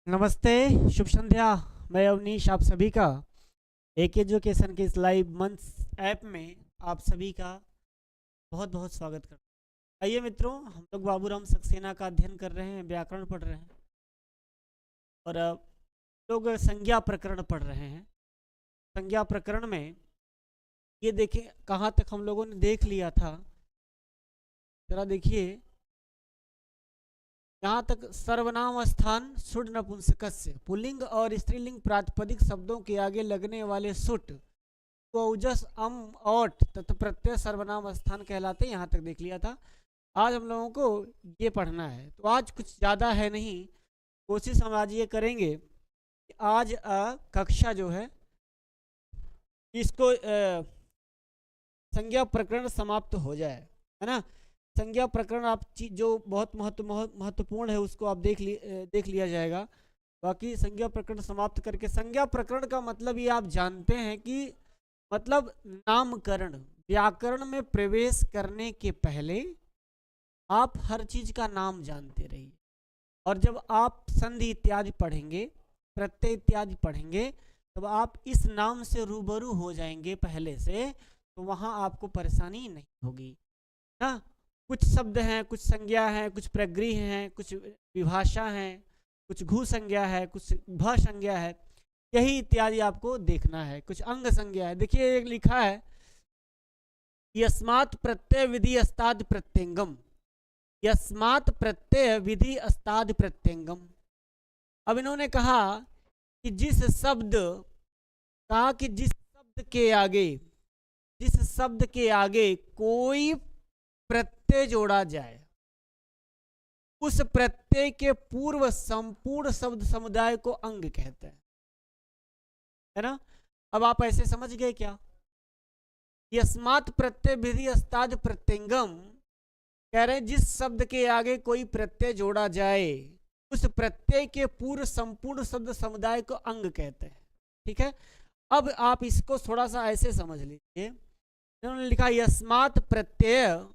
नमस्ते, शुभ संध्या। मैं अवनीश आप सभी का एक एजुकेशन के इस लाइव मंच ऐप में आप सभी का बहुत बहुत स्वागत करता हूँ। आइए मित्रों, हम लोग बाबूराम सक्सेना का अध्ययन कर रहे हैं, व्याकरण पढ़ रहे हैं और लोग संज्ञा प्रकरण पढ़ रहे हैं। संज्ञा प्रकरण में ये देखें कहाँ तक हम लोगों ने देख लिया था। जरा देखिए, यहाँ तक सर्वनाम स्थान सुड नपुंसकस्य पुल्लिंग और स्त्रीलिंग प्रातिपदिक शब्दों के आगे लगने वाले सुट को ओजस अम औट तथा प्रत्यय सर्वनाम स्थान कहलाते हैं। यहाँ तक देख लिया था। आज हम लोगों को ये पढ़ना है, तो आज कुछ ज़्यादा है नहीं। कोशिश हम आज ये करेंगे कि आज कक्षा जो है इसको संज्ञा प्रकरण समाप्त हो जाए, है ना। संज्ञा प्रकरण आप जो बहुत महत्वपूर्ण है उसको आप देख लिया जाएगा। बाकी संज्ञा प्रकरण समाप्त करके, संज्ञा प्रकरण का मतलब ये आप जानते हैं कि मतलब नामकरण, व्याकरण में प्रवेश करने के पहले आप हर चीज का नाम जानते रहिए। और जब आप संधि इत्यादि पढ़ेंगे, प्रत्यय इत्यादि पढ़ेंगे, तब आप इस नाम से रूबरू हो जाएंगे पहले से, तो वहां आपको परेशानी नहीं होगी ना। कुछ शब्द हैं, कुछ संज्ञा हैं, कुछ प्रगृह हैं, कुछ विभाषा हैं, कुछ घु संज्ञा है, कुछ भ संज्ञा है, यही इत्यादि आपको देखना है। कुछ अंग संज्ञा है। देखिए एक लिखा है, यस्मात् प्रत्यय विधि अस्ताद प्रत्यंगम। यस्मात् प्रत्यय विधि अस्ताद प्रत्यंगम। अब इन्होंने कहा कि जिस शब्द के आगे, जिस शब्द के आगे कोई प्रत्यय जोड़ा जाए, उस प्रत्यय के पूर्व संपूर्ण शब्द समुदाय को अंग कहते हैं, है ना। अब आप ऐसे समझ गए क्या? यस्मात् प्रत्यय विधि अस्ताद प्रत्यंगम कह रहे हैं जिस शब्द के आगे कोई प्रत्यय जोड़ा जाए, उस प्रत्यय के पूर्व संपूर्ण शब्द समुदाय को अंग कहते हैं। ठीक है। अब आप इसको थोड़ा सा ऐसे समझ लीजिए। इन्होंने लिखा यस्मात् प्रत्यय,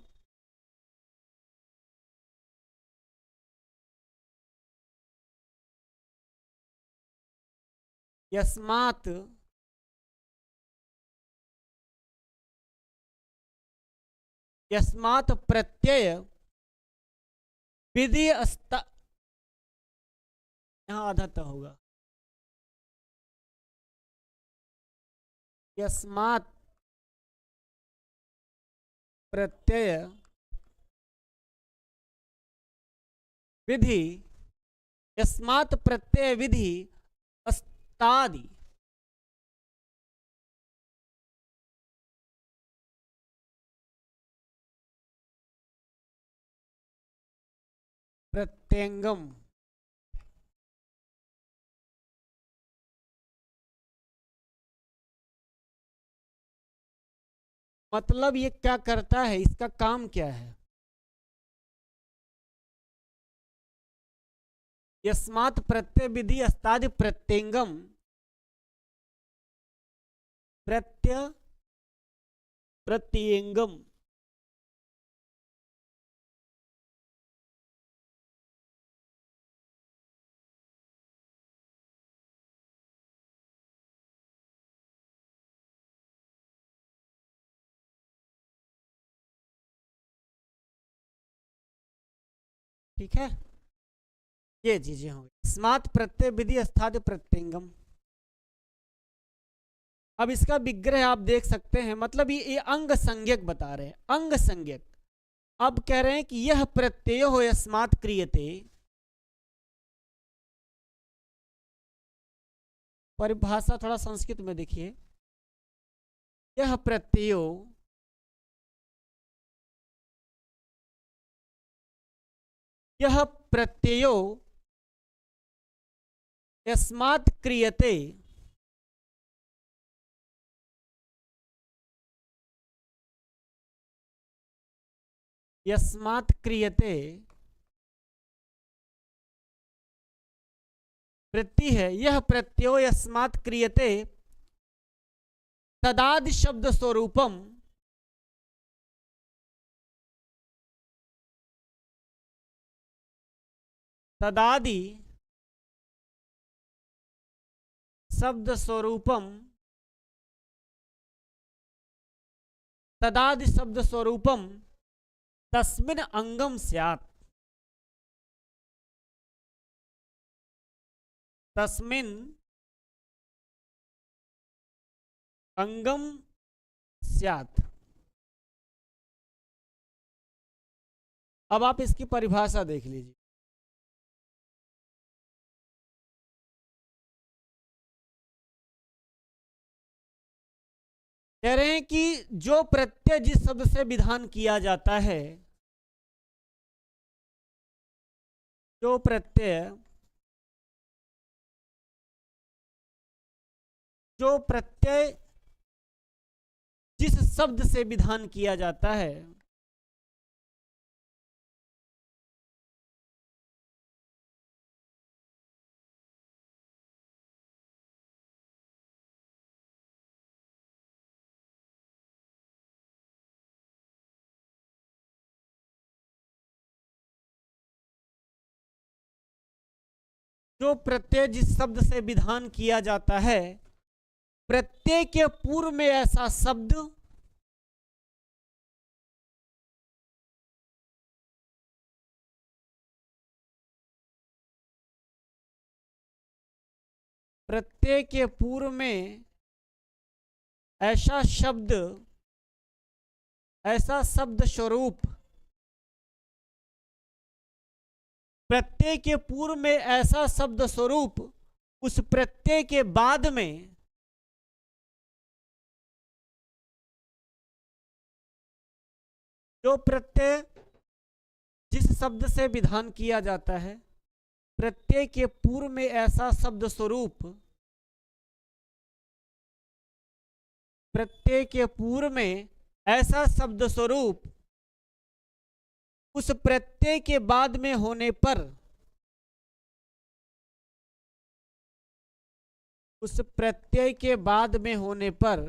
यस्मात् यस्मात् प्रत्यय विधि अस्ता, यहां आधा तक होगा। यस्मात् प्रत्यय विधि, यस्मात् प्रत्यय विधि अस्तादि प्रत्यंगम। मतलब ये क्या करता है, इसका काम क्या है? यस्मात् प्रत्यय विधि अस्तादि प्रत्यंगम, प्रत्यंगम। ठीक है, ये चीजें होंगी स्मार्ट प्रत्यय विधि अस्तादि प्रत्यंगम। अब इसका विग्रह आप देख सकते हैं, मतलब ये अंग संज्ञक बता रहे हैं, अंग संज्ञक। अब कह रहे हैं कि यह प्रत्यय हो यस्मात् क्रियते, परिभाषा थोड़ा संस्कृत में देखिए। यह प्रत्ययो, यह प्रत्ययो यस्मात् क्रियते, यस्मात् क्रियते वृत्ति है। यह प्रत्ययो यस्मात् क्रियते तदादि शब्द स्वरूपम, तदादि शब्द स्वरूपम तदादि शब्द स्वरूपम तस्मिन् अंगम स्यात्। तस्मिन् अंगम स्यात्। अब आप इसकी परिभाषा देख लीजिए। कह रहे हैं कि जो प्रत्यय जिस शब्द से विधान किया जाता है, जो प्रत्यय जिस शब्द से विधान किया जाता है, जो प्रत्यय जिस शब्द से विधान किया जाता है, प्रत्यय के पूर्व में ऐसा शब्द प्रत्यय के पूर्व में ऐसा शब्द स्वरूप, प्रत्यय के पूर्व में ऐसा शब्द स्वरूप, उस प्रत्यय के बाद में जो प्रत्यय जिस शब्द से विधान किया जाता है, प्रत्यय के पूर्व में ऐसा शब्द स्वरूप, प्रत्यय के पूर्व में ऐसा शब्द स्वरूप उस प्रत्यय के बाद में होने पर, उस प्रत्यय के बाद में होने पर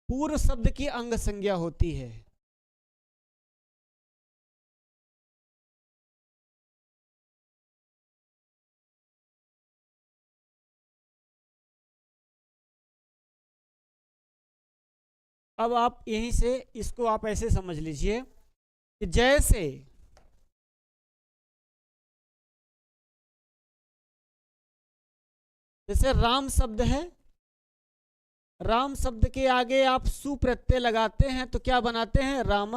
पूर्व शब्द की अंग संज्ञा होती है। अब आप यहीं से इसको आप ऐसे समझ लीजिए कि जैसे राम शब्द है, राम शब्द के आगे आप सु प्रत्यय लगाते हैं तो क्या बनाते हैं? राम,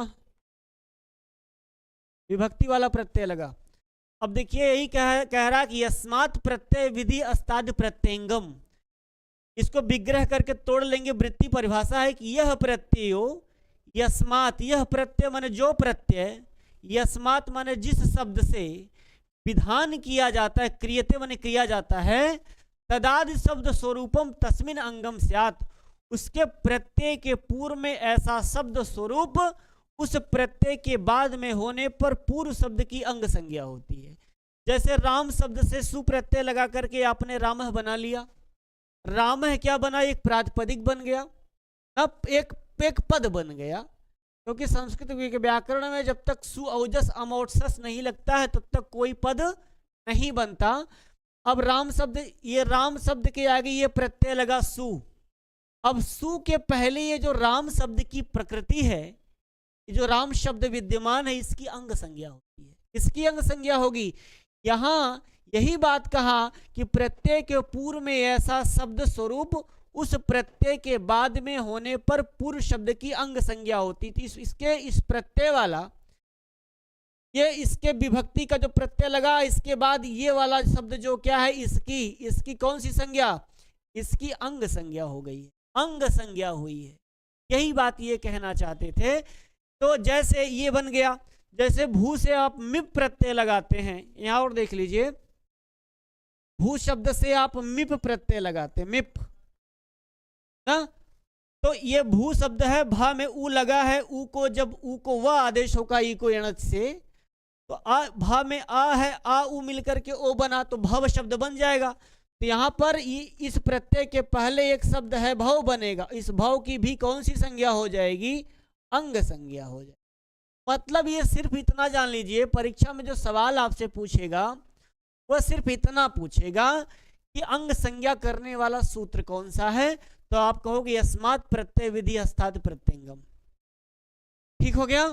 विभक्ति वाला प्रत्यय लगा। अब देखिए यही कह रहा कि यस्मात् प्रत्यय विधि अस्ताद प्रत्यंगम, इसको विग्रह करके तोड़ लेंगे। वृत्ति परिभाषा है कि यह प्रत्ययो यस्मात्, यह प्रत्यय माने जो प्रत्यय, यस्मात् माने जिस शब्द से विधान किया जाता है, क्रियते माने किया जाता है, तदादि शब्द स्वरूपम तस्मिन् अंगम स्यात्, उसके प्रत्यय के पूर्व में ऐसा शब्द स्वरूप उस प्रत्यय के बाद में होने पर पूर्व शब्द की अंग संज्ञा होती है। जैसे राम शब्द से सु प्रत्यय लगा करके आपने रामह बना लिया, रामह क्या बना? एक प्रातिपदिक बन गया, अब एक पद बन गया, क्योंकि संस्कृत के व्याकरण में जब तक सु औजस अमौजस नहीं लगता है तब तक कोई पद नहीं बनता। अब राम शब्द, ये राम शब्द के आगे ये प्रत्यय लगा सु, अब सु के पहले ये जो राम शब्द की प्रकृति है, जो राम शब्द विद्यमान है, इसकी अंग संज्ञा होती है। इसकी अंग संज्ञा होगी। यहां यही बात कहा कि प्रत्यय के पूर्व में ऐसा शब्द स्वरूप उस प्रत्यय के बाद में होने पर पूर्व शब्द की अंग संज्ञा होती थी। इसके इस प्रत्यय वाला, ये इसके विभक्ति का जो प्रत्यय लगा, इसके बाद ये वाला शब्द जो क्या है, इसकी कौन सी संज्ञा? इसकी अंग संज्ञा हो गई है, अंग संज्ञा हुई है। यही बात ये कहना चाहते थे। तो जैसे ये बन गया, जैसे भू से आप मिप प्रत्यय लगाते हैं, यहां और देख लीजिए, भू शब्द से आप मिप प्रत्यय लगाते, मिप ना, तो ये भू शब्द है, भा में ऊ लगा है, ऊ को जब ऊ को वह आदेश होगा ई को एणच से, तो आ भा में आ है, आ ऊ मिलकर के ओ बना तो भव शब्द बन जाएगा। तो यहाँ पर इस प्रत्यय के पहले एक शब्द है भव बनेगा, इस भव की भी कौन सी संज्ञा हो जाएगी, अंग संज्ञा हो जाएगी। मतलब ये सिर्फ इतना जान लीजिए, परीक्षा में जो सवाल आपसे पूछेगा वह सिर्फ इतना पूछेगा कि अंग संज्ञा करने वाला सूत्र कौन सा है, तो आप कहोगे यस्मात् प्रत्यय विधि हस्तात् प्रत्यंगम। ठीक हो गया।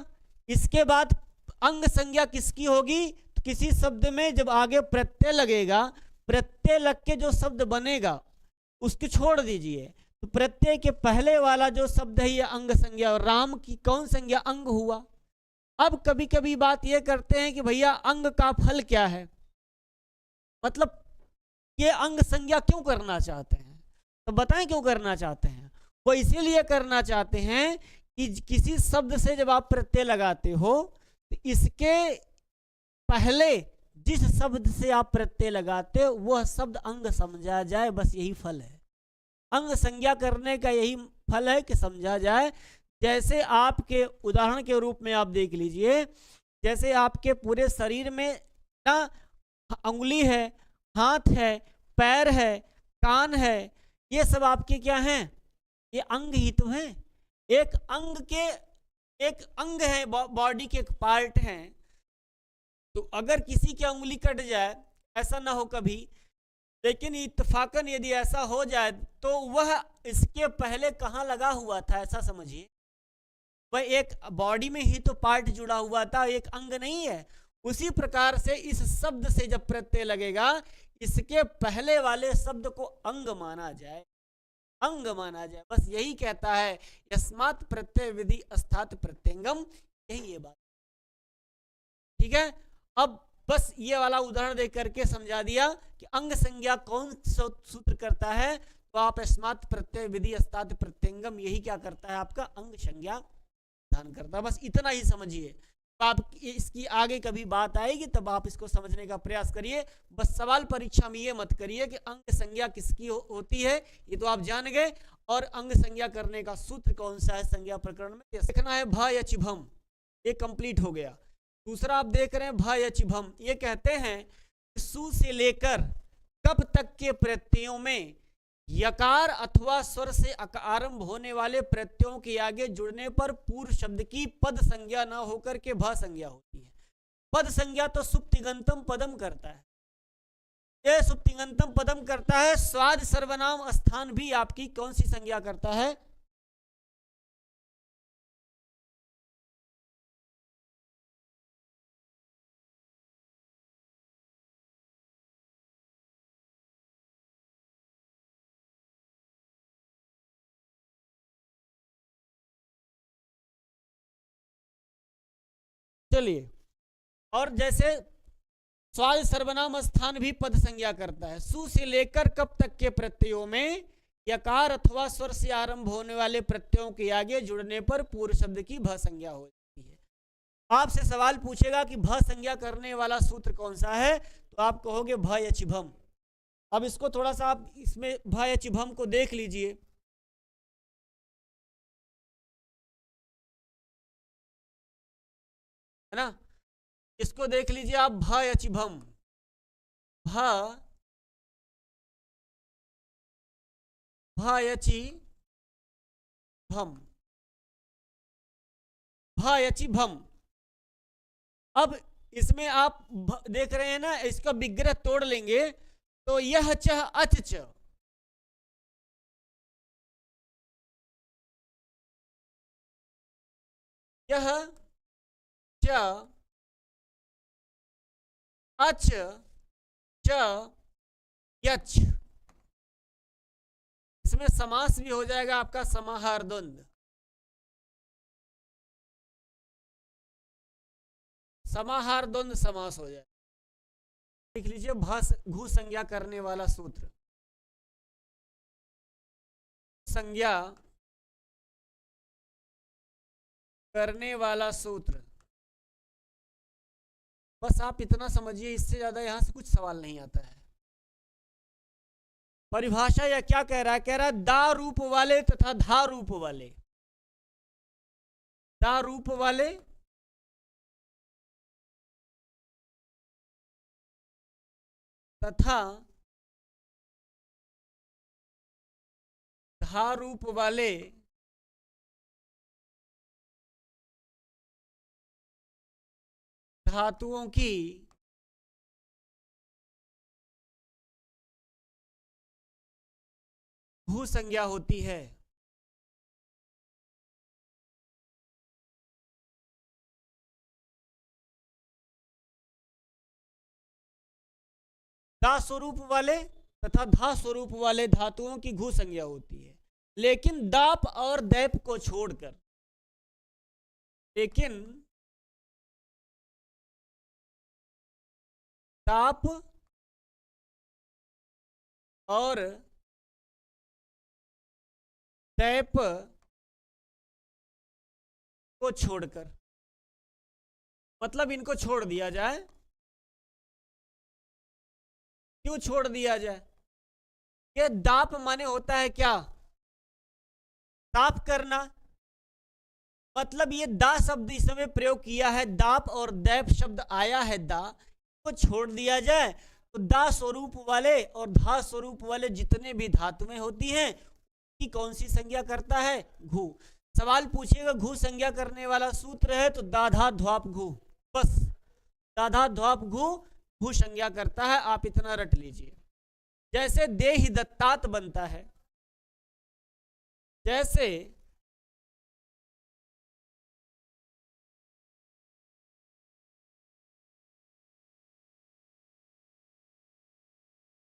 इसके बाद अंग संज्ञा किसकी होगी, तो किसी शब्द में जब आगे प्रत्यय लगेगा, प्रत्यय लग के जो शब्द बनेगा उसको छोड़ दीजिए, तो प्रत्यय के पहले वाला जो शब्द है ये अंग संज्ञा। और राम की कौन संज्ञा, अंग हुआ। अब कभी कभी बात ये करते हैं कि भैया अंग का फल क्या है, मतलब ये अंग संज्ञा क्यों करना चाहते हैं, तो बताएं क्यों करना चाहते हैं। वो इसीलिए करना चाहते हैं कि किसी शब्द से जब आप प्रत्यय लगाते हो तो इसके पहले जिस शब्द से आप प्रत्यय लगाते हो वह शब्द अंग समझा जाए, बस यही फल है। अंग संज्ञा करने का यही फल है कि समझा जाए। जैसे आपके उदाहरण के रूप में आप देख लीजिए, जैसे आपके पूरे शरीर में ना अंगुली है, हाथ है, पैर है, कान है, ये सब आपके क्या हैं, ये अंग ही तो हैं। एक अंग है, बॉडी के एक पार्ट हैं। तो अगर किसी की अंगुली कट जाए, ऐसा ना हो कभी, लेकिन इत्तफाकन यदि ऐसा हो जाए तो वह इसके पहले कहाँ लगा हुआ था, ऐसा समझिए। वह एक बॉडी में ही तो पार्ट जुड़ा हुआ था, एक अंग नहीं है। उसी प्रकार से इस शब्द से जब प्रत्यय लगेगा, इसके पहले वाले शब्द को अंग माना जाए, अंग माना जाए, बस यही कहता है यस्मात् प्रत्यय विधि हस्तात् प्रत्यंगम, यही ये बात। ठीक है। अब बस ये वाला उदाहरण देख करके समझा दिया कि अंग संज्ञा कौन सूत्र करता है, तो आप यस्मात् प्रत्यय विधि हस्तात् प्रत्यंगम, यही क्या करता है, आपका अंग संज्ञा दान करता है। बस इतना ही समझिए। आप इसकी आगे कभी बात आएगी तब आप इसको समझने का प्रयास करिए। बस सवाल परीक्षा में ये मत करिए कि अंग संज्ञा किसकी होती है, ये तो आप जान गए, और अंग संज्ञा करने का सूत्र कौन सा है संज्ञा प्रकरण में देखना है। भ यचि भम, ये कंप्लीट हो गया। दूसरा आप देख रहे हैं भ यचि भम, ये कहते हैं सु से लेकर कब तक के प्रत्ययों में यकार अथवा स्वर से आरंभ होने वाले प्रत्ययों के आगे जुड़ने पर पूर्व शब्द की पद संज्ञा न होकर के भ संज्ञा होती है। पद संज्ञा तो सुप्तिगंतम पदम करता है, ये सुप्तिगंतम पदम करता है। स्वाद सर्वनाम स्थान भी आपकी कौन सी संज्ञा करता है, चलिए। और जैसे स्वाद सर्वनाम स्थान भी पद संज्ञा करता है। सु से लेकर कब तक के प्रत्ययों में यकार अथवा स्वर से आरंभ होने वाले प्रत्ययों के आगे जुड़ने पर पूर्व शब्द की भ संज्ञा होती है। आपसे सवाल पूछेगा कि भ संज्ञा करने वाला सूत्र कौन सा है, तो आप कहोगे भ यचि भम। अब इसको थोड़ा सा आप इसमें भ यचि भम को देख लीजिए। है ना, इसको देख लीजिए आप, भ यचि भम, भ यचि भम, भ यचि भम। अब इसमें आप देख रहे हैं ना, इसका विग्रह तोड़ लेंगे तो यह च अच च, यह च अच च यच। इसमें समास भी हो जाएगा आपका समाहार द्वंद्व, समाहार द्वंद्व समास हो जाए। लिख लीजिए घु संज्ञा करने वाला सूत्र, संज्ञा करने वाला सूत्र। बस आप इतना समझिए, इससे ज्यादा यहां से कुछ सवाल नहीं आता है। परिभाषा या क्या कह रहा है, कह रहा है दा रूप वाले तथा धा रूप वाले, दा रूप वाले तथा धा रूप वाले धातुओं की भू संज्ञा होती है। दा स्वरूप वाले तथा धा स्वरूप वाले धातुओं की घू संज्ञा होती है, लेकिन दाप और दैप को छोड़कर, लेकिन दाप और दैप को छोड़कर, मतलब इनको छोड़ दिया जाए। क्यों छोड़ दिया जाए? ये दाप माने होता है क्या? दाप करना। मतलब ये दा शब्द इस समय प्रयोग किया है, दाप और दैप शब्द आया है दा, को छोड़ दिया जाए तो दा स्वरूप वाले और धा स्वरूप वाले जितने भी धातुएं होती हैं की कौन सी संज्ञा करता है? घू। सवाल पूछेगा घू संज्ञा करने वाला सूत्र है तो दाधा ध्वाप घू, बस दाधा ध्वाप घू भू संज्ञा करता है, आप इतना रट लीजिए। जैसे देहि दत्तात बनता है, जैसे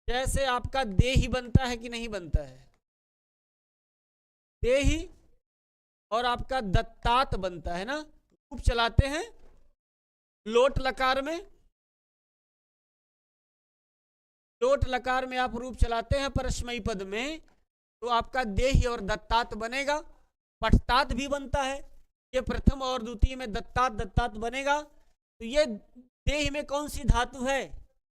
जैसे आपका देहि बनता है कि नहीं बनता है? देहि और आपका दत्तात बनता है ना, रूप चलाते हैं लोट लकार में, लोट लकार में आप रूप चलाते हैं परस्मयी पद में, तो आपका देहि और दत्तात बनेगा। पठतात भी बनता है, ये प्रथम और द्वितीय में दत्तात दत्तात बनेगा। तो ये देहि में कौन सी धातु है?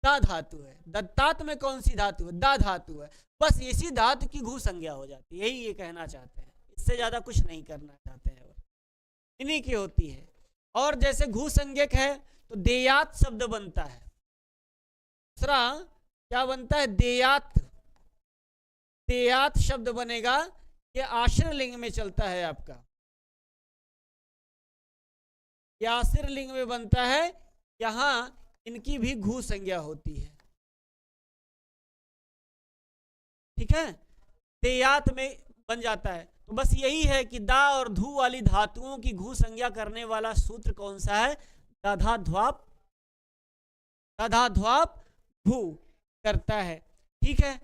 दा धातु है। दत्तात में कौन सी धातु है? दा धातु है। बस इसी धातु की घू संज्ञा हो जाती है, यही ये कहना चाहते हैं, इससे ज्यादा कुछ नहीं करना चाहते हैं, इन्हीं की होती है। और जैसे घू संज्ञक है तो देयात शब्द बनता है। दूसरा क्या बनता है? देयात। देयात शब्द बनेगा, ये आश्रय लिंग में चलता है आपका, ये आश्रय लिंग में बनता है, यहां इनकी भी घू संज्ञा होती है। ठीक है, देयात में बन जाता है। तो बस यही है कि दा और धू वाली धातुओं की घू संज्ञा करने वाला सूत्र कौन सा है? दाधा ध्वाप भू करता है। ठीक है,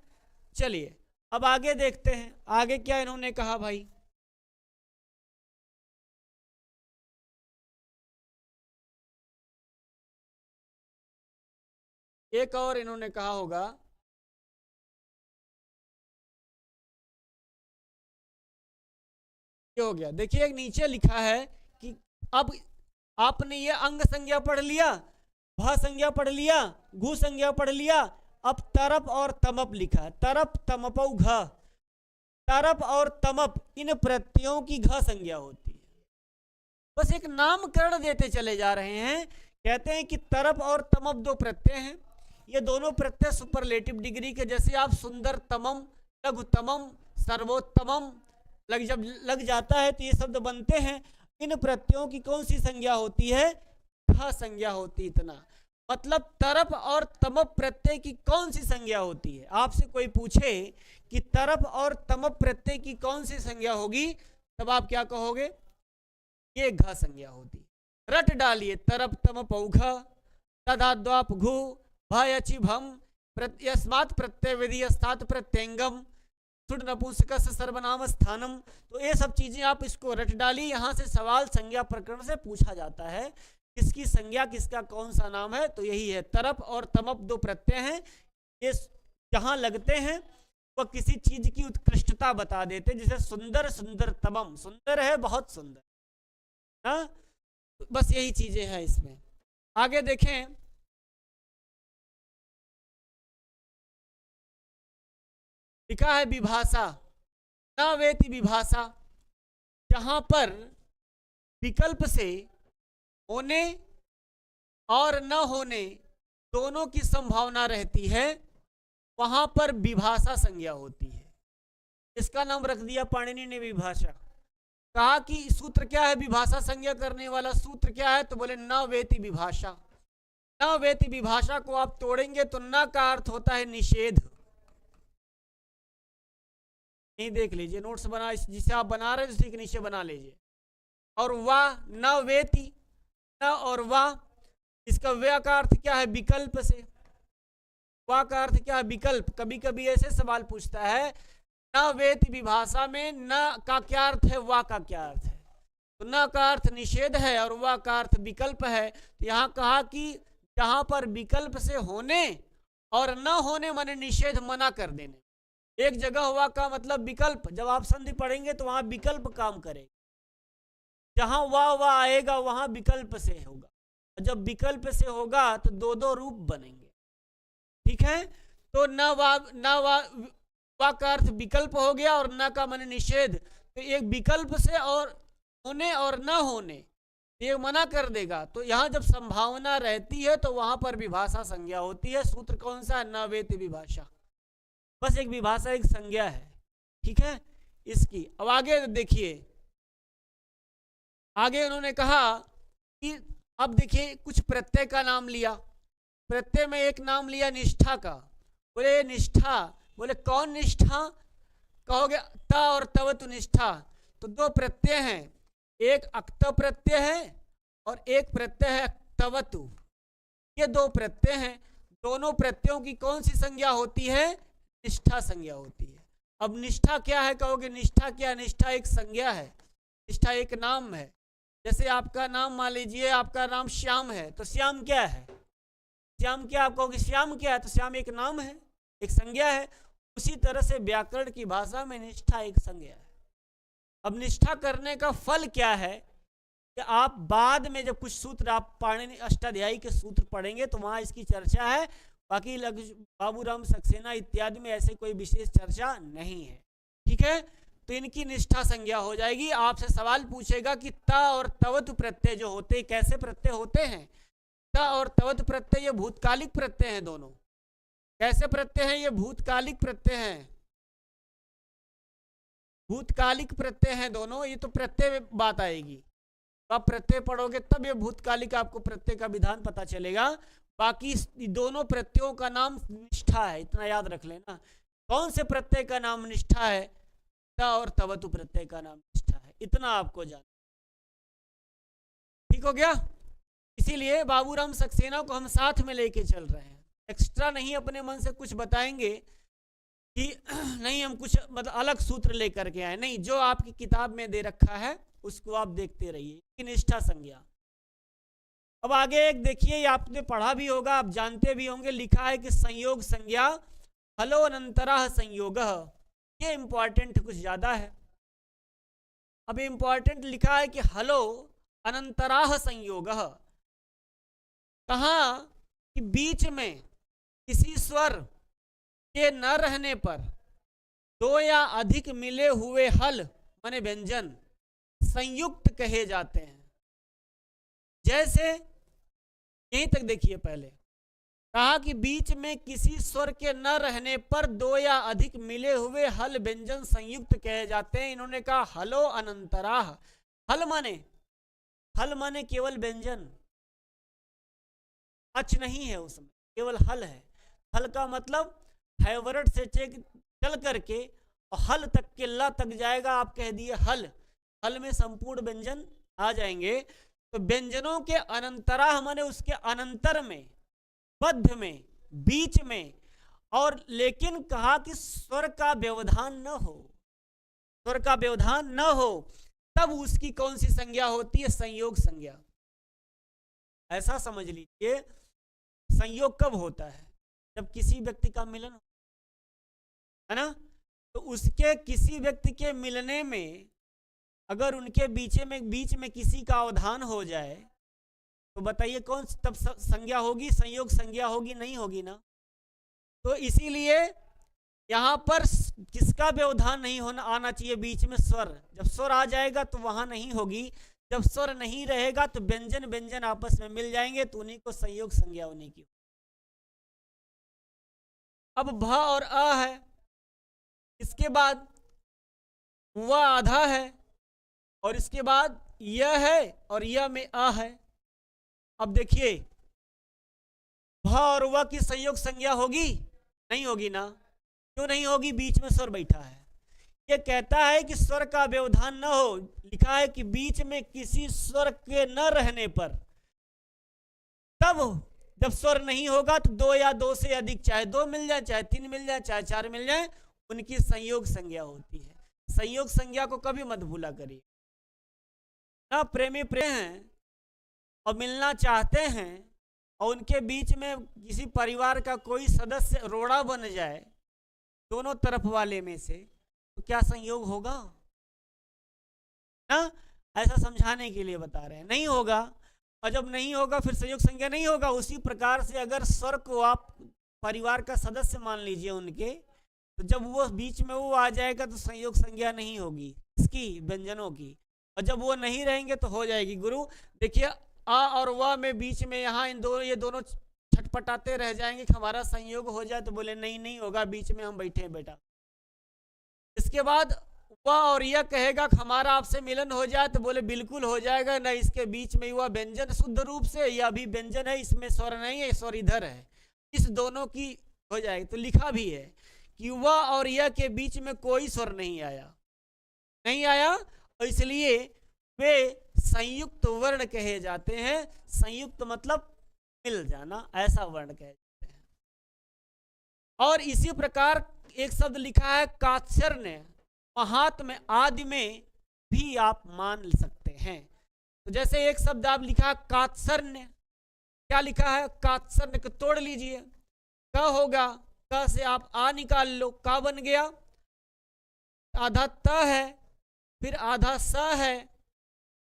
चलिए अब आगे देखते हैं, आगे क्या इन्होंने कहा भाई। एक और इन्होंने कहा होगा, ये हो गया। देखिए नीचे लिखा है कि अब आपने ये अंग संज्ञा पढ़ लिया, भा संज्ञा पढ़ लिया, घू संज्ञा पढ़ लिया, अब तरप और तमप लिखा। तरप तमपौ घ, तरप और तमप इन प्रत्ययों की घ संज्ञा होती है। बस एक नामकरण देते चले जा रहे हैं। कहते हैं कि तरप और तमप दो प्रत्यय हैं, ये दोनों प्रत्यय सुपरलेटिव डिग्री के, जैसे आप सुंदर तमम, लघुतमम, सर्वोत्तमम जब लग जाता है तो ये शब्द बनते हैं। इन प्रत्ययों की कौन सी संज्ञा होती है? घ संज्ञा होती। इतना मतलब तरप और तमप प्रत्यय की कौन सी संज्ञा होती है? आपसे कोई पूछे कि तरप और तमप प्रत्यय की कौन सी संज्ञा होगी, तब आप क्या कहोगे? ये घ संज्ञा होती। रट डालिए, तरप तमप औघ तदाद्वाप घु भयचि भम यस्मात् प्रत्यय विधियस्तात् प्रत्यंगम सुड नपुंसकस्य सर्वनाम स्थानम। तो ये सब चीजें आप इसको रट डालिए। यहाँ से सवाल संज्ञा प्रकरण से पूछा जाता है, किसकी संज्ञा, किसका कौन सा नाम है? तो यही है, तरप और तमप दो प्रत्यय हैं, ये जहां लगते हैं वह किसी चीज की उत्कृष्टता बता देते। जैसे सुंदर, सुंदर तमम, सुंदर है, बहुत सुंदर, हाँ, बस यही चीजें हैं इसमें। आगे देखें, लिखा है विभाषा, न वेति विभाषा, जहां पर विकल्प से होने और न होने दोनों की संभावना रहती है, वहां पर विभाषा संज्ञा होती है। इसका नाम रख दिया पाणिनि ने विभाषा। कहा कि सूत्र क्या है विभाषा संज्ञा करने वाला, सूत्र क्या है, तो बोले न वेति विभाषा। न वेति विभाषा को आप तोड़ेंगे तो न का अर्थ होता है निषेध। नहीं, देख लीजिए नोट्स बना, जिसे आप बना रहे हैं उसी के नीचे बना लीजिए। और वाह न वेति, न और वाह, इसका व्या का अर्थ क्या है विकल्प से, वाह का अर्थ क्या है विकल्प। कभी कभी ऐसे सवाल पूछता है न वेति विभाषा में न का क्या अर्थ है, वाह का क्या अर्थ है। तो न का अर्थ निषेध है और वाह का अर्थ विकल्प है। तो यहाँ कहा कि जहां पर विकल्प से होने और न होने माने निषेध मना कर देने, एक जगह हुआ का मतलब विकल्प, जब आप संधि पढ़ेंगे तो वहां विकल्प काम करेगा। जहां वाह आएगा वहां विकल्प से होगा, जब विकल्प से होगा तो दो दो रूप बनेंगे। ठीक है, तो न वाह का अर्थ विकल्प हो गया और न का माने निषेध। तो एक विकल्प से और होने और न होने ये मना कर देगा। तो यहां जब संभावना रहती है तो वहां पर विभाषा संज्ञा होती है। सूत्र कौन सा है, न वेति विभाषा। बस एक विभाषा एक संज्ञा है। ठीक है इसकी। अब आगे देखिए, आगे उन्होंने कहा कि अब देखिए कुछ प्रत्यय का नाम लिया, प्रत्यय में एक नाम लिया निष्ठा का। बोले निष्ठा, बोले कौन निष्ठा, कहोगे त और तवतु निष्ठा। तो दो प्रत्यय हैं, एक अक्त प्रत्यय है और एक प्रत्यय है तवतु। ये दो प्रत्यय हैं, दोनों प्रत्ययों की कौन सी संज्ञा होती है, निष्ठा संज्ञा होती है। अब निष्ठा क्या है, कहोगे निष्ठा क्या, निष्ठा एक संज्ञा है, निष्ठा एक नाम है। जैसे आपका नाम मान लीजिए, आपका नाम श्याम है, तो श्याम क्या है, श्याम क्या, आप कहोगे श्याम क्या है, तो श्याम एक नाम है, एक संज्ञा है। उसी तरह से व्याकरण की भाषा में निष्ठा एक संज्ञा है। अब निष्ठा करने का फल क्या है कि आप बाद में जब कुछ सूत्र आप पाणिनि अष्टाध्यायी के सूत्र पढ़ेंगे तो वहां इसकी चर्चा है। बाकी बाबूराम सक्सेना इत्यादि में ऐसे कोई विशेष चर्चा नहीं है। ठीक है, तो इनकी निष्ठा संज्ञा हो जाएगी। आपसे सवाल पूछेगा कि त और तवत प्रत्यय जो होते कैसे प्रत्यय होते हैं, त और तवत प्रत्यय ये भूतकालिक प्रत्यय हैं दोनों। कैसे प्रत्यय हैं, ये भूतकालिक प्रत्यय हैं, भूतकालिक प्रत्यय हैं दोनों। ये तो प्रत्यय बात आएगी, आप प्रत्यय पढ़ोगे तब ये भूतकालिक आपको प्रत्यय का विधान पता चलेगा। बाकी दोनों प्रत्ययों का नाम निष्ठा है, इतना याद रख लेना। कौन से प्रत्यय का नाम निष्ठा है, त और तवतु प्रत्यय का नाम निष्ठा है, इतना आपको जान। ठीक हो गया। इसीलिए बाबूराम सक्सेना को हम साथ में लेके चल रहे हैं, एक्स्ट्रा नहीं अपने मन से कुछ बताएंगे कि नहीं हम कुछ मतलब अलग सूत्र लेकर के आए, नहीं, जो आपकी किताब में दे रखा है उसको आप देखते रहिए। निष्ठा संज्ञा। अब आगे एक देखिए, ये आपने पढ़ा भी होगा, आप जानते भी होंगे, लिखा है कि संयोग संज्ञा हलो अनंतरा संयोग। ये इंपॉर्टेंट कुछ ज्यादा है। अब इंपॉर्टेंट लिखा है कि हलो अनंतराह संयोग। कहा कि बीच में किसी स्वर के न रहने पर दो या अधिक मिले हुए हल माने व्यंजन संयुक्त कहे जाते हैं। जैसे यहीं तक देखिए, पहले कहा कि बीच में किसी स्वर के न रहने पर दो या अधिक मिले हुए हल व्यंजन संयुक्त कहे जाते हैं। इन्होंने कहा हलो अनंतराह। हल माने केवल व्यंजन, अच नहीं है उसमें, केवल हल है। हल का मतलब हैवर्ड से चल करके और हल तक के ला तक जाएगा, आप कह दिए हल, हल में संपूर्ण व्यंजन आ जाएंगे। तो व्यंजनों के अनंतराह माने उसके अनंतर में, बद्ध में, बीच में, और लेकिन कहा कि स्वर का व्यवधान न हो, स्वर का व्यवधान न हो, तब उसकी कौन सी संज्ञा होती है, संयोग संज्ञा। ऐसा समझ लीजिए, संयोग कब होता है, जब किसी व्यक्ति का मिलन है ना, तो उसके किसी व्यक्ति के मिलने में अगर उनके बीच में किसी का अवधान हो जाए तो बताइए कौन तब संज्ञा होगी, संयोग संज्ञा होगी, नहीं होगी ना। तो इसीलिए यहां पर किसका व्यवधान नहीं होना आना चाहिए, बीच में स्वर। जब स्वर आ जाएगा तो वहां नहीं होगी, जब स्वर नहीं रहेगा तो व्यंजन व्यंजन आपस में मिल जाएंगे, तो उन्हीं को संयोग संज्ञा होने की। अब भ और अ है, इसके बाद वह आधा है, और इसके बाद यह है और यह में आ है। अब देखिए भ और व की संयोग संज्ञा होगी? नहीं होगी ना। क्यों नहीं होगी? बीच में स्वर बैठा है। ये कहता है कि स्वर का व्यवधान न हो। लिखा है कि बीच में किसी स्वर के न रहने पर, तब जब स्वर नहीं होगा तो दो या दो से अधिक, चाहे दो मिल जाए, चाहे तीन मिल जाए, चाहे चार मिल जाए, उनकी संयोग संज्ञा होती है। संयोग संज्ञा को कभी मत भूला करिए ना। प्रेमी प्रेम हैं और मिलना चाहते हैं और उनके बीच में किसी परिवार का कोई सदस्य रोड़ा बन जाए दोनों तरफ वाले में से, तो क्या संयोग होगा ना? ऐसा समझाने के लिए बता रहे हैं, नहीं होगा। और जब नहीं होगा फिर संयोग संज्ञा नहीं होगा। उसी प्रकार से अगर स्वर को आप परिवार का सदस्य मान लीजिए उनके, तो जब वो बीच में वो आ जाएगा तो संयोग संज्ञा नहीं होगी इसकी, व्यंजनों की। और जब वो नहीं रहेंगे तो हो जाएगी। गुरु देखिए आ और व में बीच में यहाँ ये दोनों छटपटाते रह जाएंगे कि हमारा संयोग हो जाए, तो बोले नहीं नहीं होगा, बीच में हम बैठे हैं बेटा। इसके बाद वह और यह कहेगा कि हमारा आपसे मिलन हो जाए, तो बोले बिल्कुल हो जाएगा ना। इसके बीच में वह व्यंजन शुद्ध रूप से, यह भी व्यंजन है, इसमें स्वर नहीं है, स्वर इधर है, इस दोनों की हो जाएगी। तो लिखा भी है कि वह और यह के बीच में कोई स्वर नहीं आया, नहीं आया, और इसलिए वे संयुक्त वर्ण कहे जाते हैं। संयुक्त मतलब मिल जाना, ऐसा वर्ण कहे जाते हैं। और इसी प्रकार एक शब्द लिखा है कात्सर्य, महात्म्य आदि में भी आप मान सकते हैं। तो जैसे एक शब्द आप लिखा है कात्सर्य, क्या लिखा है? कात्सर्य को तोड़ लीजिए, क होगा, क से आप आ निकाल लो, का बन गया, आधा त है, फिर आधा स है,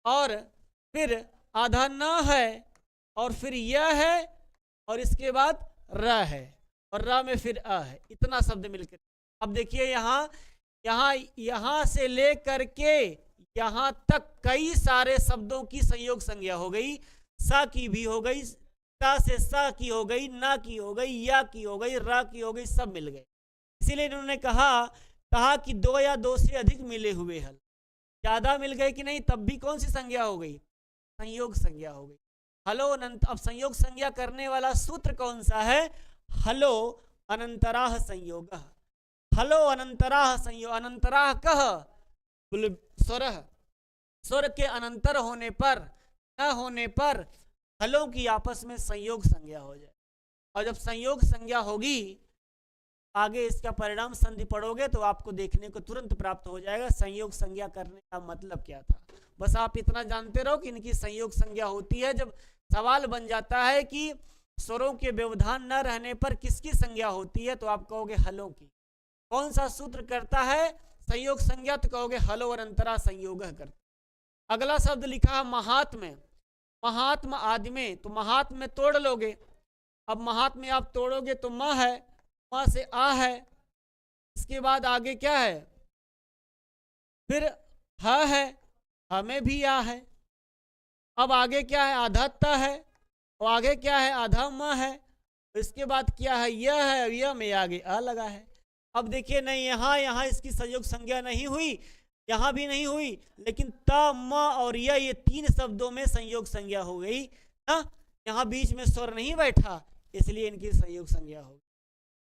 और फिर आधा न है, और फिर यह है, और इसके बाद र है, और र में फिर अ है। इतना शब्द मिलकर अब देखिए यहाँ से लेकर के यहाँ तक कई सारे शब्दों की संयोग संज्ञा हो गई। सा की भी हो गई, ता से सा की हो गई, ना की हो गई, या की हो गई, रा की हो गई, सब मिल गए। इसीलिए इन्होंने कहा कि दो या दो से अधिक मिले हुए हल। ज्यादा मिल गए कि नहीं, तब भी कौन सी संज्ञा हो गई? संयोग संज्ञा हो गई। हलो अनंत। अब संयोग संज्ञा करने वाला सूत्र कौन सा है? हलो अनंतराह संयोग। हलो अनंतराह संयोग। अनंतराह कह बोले स्वर के अनंतर होने पर, न होने पर हलों की आपस में संयोग संज्ञा हो जाए। और जब संयोग संज्ञा होगी, आगे इसका परिणाम संधि पढ़ोगे तो आपको देखने को तुरंत प्राप्त हो जाएगा संयोग संज्ञा करने का मतलब क्या था। बस आप इतना जानते रहो कि इनकी संयोग संज्ञा होती है। जब सवाल बन जाता है कि स्वरों के व्यवधान न रहने पर किसकी संज्ञा होती है, तो आप कहोगे हलों की। कौन सा सूत्र करता है संयोग संज्ञा? तो कहोगे हलो और अंतरा संयोग करता। अगला शब्द लिखा है महात्म्य। महात्म आदि में, तो महात्म में तोड़ लोगे। अब महात्म में आप तोड़ोगे तो म है, म से आ है, इसके बाद आगे क्या है? फिर ह है, ह में भी आ है। अब आगे क्या है? आधा त है, और आगे क्या है? आधा म है। इसके बाद क्या है? यह है, यह में आगे आ लगा है। अब देखिए नहीं, यहाँ इसकी संयोग संज्ञा नहीं हुई, यहाँ भी नहीं हुई, लेकिन त म और ये तीन शब्दों में संयोग संज्ञा हो गई ना। यहाँ बीच में स्वर नहीं बैठा, इसलिए इनकी संयोग संज्ञा हो गई।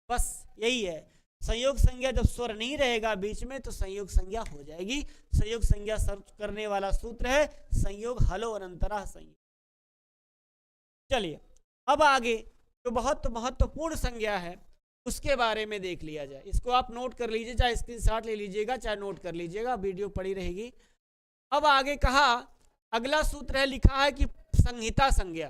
बस यही है, संयोग संज्ञा जब स्वर नहीं रहेगा बीच में तो संयोग संज्ञा हो जाएगी। संयोग संज्ञा करने वाला सूत्र है संयोग हलो अनंतरा संयोग। चलिए अब आगे जो बहुत महत्वपूर्ण संज्ञा है उसके बारे में देख लिया जाए। इसको आप नोट कर लीजिए, चाहे स्क्रीनशॉट ले लीजिएगा, चाहे नोट कर लीजिएगा, वीडियो पड़ी रहेगी। अब आगे कहा, अगला सूत्र है, लिखा है कि संहिता संज्ञा।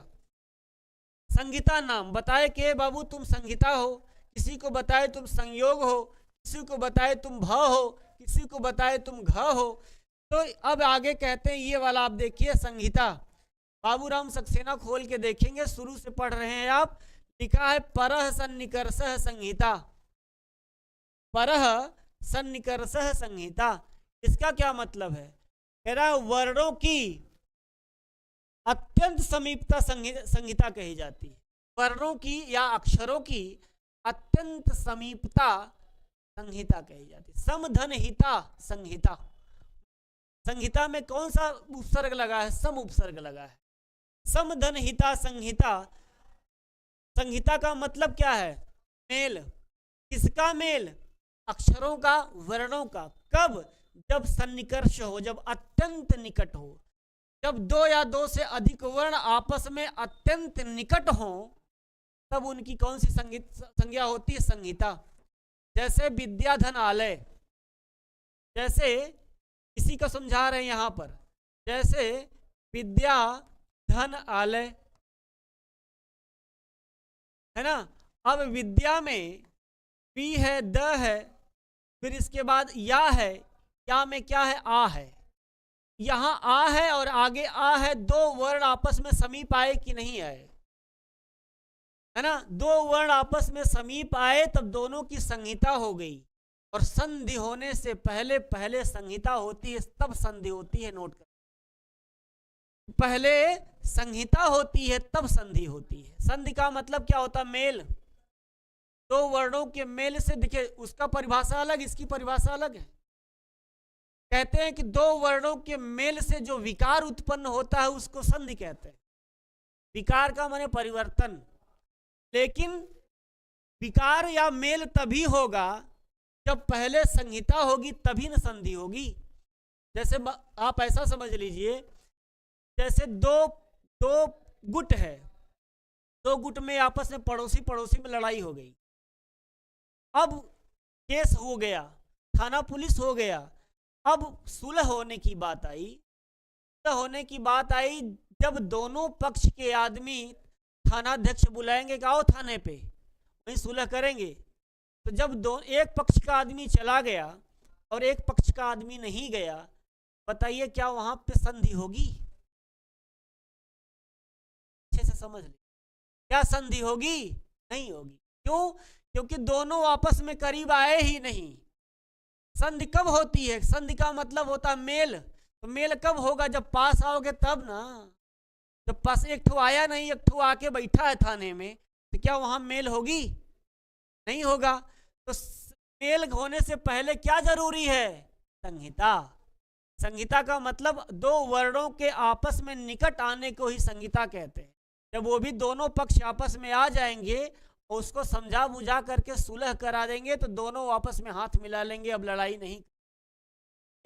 संहिता नाम बताए के बाबू तुम संहिता हो, किसी को बताए तुम संयोग हो, किसी को बताए तुम भ हो, किसी को बताए तुम घ हो। तो अब आगे कहते हैं ये वाला आप देखिए संहिता। बाबूराम सक्सेना खोल के देखेंगे, शुरू से पढ़ रहे हैं आप। लिखा है परह सन्निकर्षः संहिता। परह सन्निकर्षः संहिता, इसका क्या मतलब है? कह रहा है वर्णों की अत्यंत समीपता संहिता कही जाती है। वर्णों की या अक्षरों की अत्यंत समीपता संहिता कही जाती है। समधन हिता संहिता, संहिता में कौन सा उपसर्ग लगा है? सम उपसर्ग लगा है। सम धन हिता संहिता। संहिता का मतलब क्या है? मेल। किसका मेल? अक्षरों का, वर्णों का। कब? जब सन्निकर्ष हो, जब अत्यंत निकट हो। जब दो या दो से अधिक वर्ण आपस में अत्यंत निकट हो, तब उनकी कौन सी संज्ञा होती है? संहिता। जैसे विद्या धन आलय, जैसे इसी को समझा रहे हैं यहां पर। जैसे विद्या धन आलय, है ना। अब विद्या में पी है, द है, फिर इसके बाद या है। या में क्या है? आ है। यहां आ है और आगे आ है, दो वर्ण आपस में समीप आए कि नहीं आए? है ना। दो वर्ण आपस में समीप आए तब दोनों की संहिता हो गई। और संधि होने से पहले पहले संहिता होती है, तब संधि होती है। नोट कर, पहले संहिता होती है तब संधि होती है। संधि का मतलब क्या होता? मेल। दो वर्णों के मेल से, देखिए उसका परिभाषा अलग, इसकी परिभाषा अलग है। कहते हैं कि दो वर्णों के मेल से जो विकार उत्पन्न होता है उसको संधि कहते हैं। विकार का माने परिवर्तन। लेकिन विकार या मेल तभी होगा जब पहले संहिता होगी, तभी न संधि होगी। जैसे आप ऐसा समझ लीजिए, जैसे दो गुट है, दो गुट में आपस में पड़ोसी पड़ोसी में लड़ाई हो गई। अब केस हो गया, थाना पुलिस हो गया। अब सुलह होने की बात आई। सुलह होने की बात आई जब दोनों पक्ष के आदमी थानाध्यक्ष बुलाएंगे कि आओ थाने पे, वहीं सुलह करेंगे। तो जब एक पक्ष का आदमी चला गया और एक पक्ष का आदमी नहीं गया, बताइए क्या वहां पे संधि होगी? अच्छे से समझ ले, क्या संधि होगी? नहीं होगी। क्यों? क्योंकि दोनों आपस में करीब आए ही नहीं। संधि कब होती है? संधि का मतलब होता है मेल। तो मेल कब होगा? जब पास आओगे तब ना। जब पास एक ठो आया नहीं, एक ठो आके बैठा है थाने में, तो क्या वहां मेल होगी? नहीं होगा। तो मेल होने से पहले क्या जरूरी है? संहिता। संहिता का मतलब दो वर्णों के आपस में निकट आने को ही संहिता कहते हैं। जब वो भी दोनों पक्ष आपस में आ जाएंगे और उसको समझा बुझा करके सुलह करा देंगे, तो दोनों आपस में हाथ मिला लेंगे, अब लड़ाई नहीं।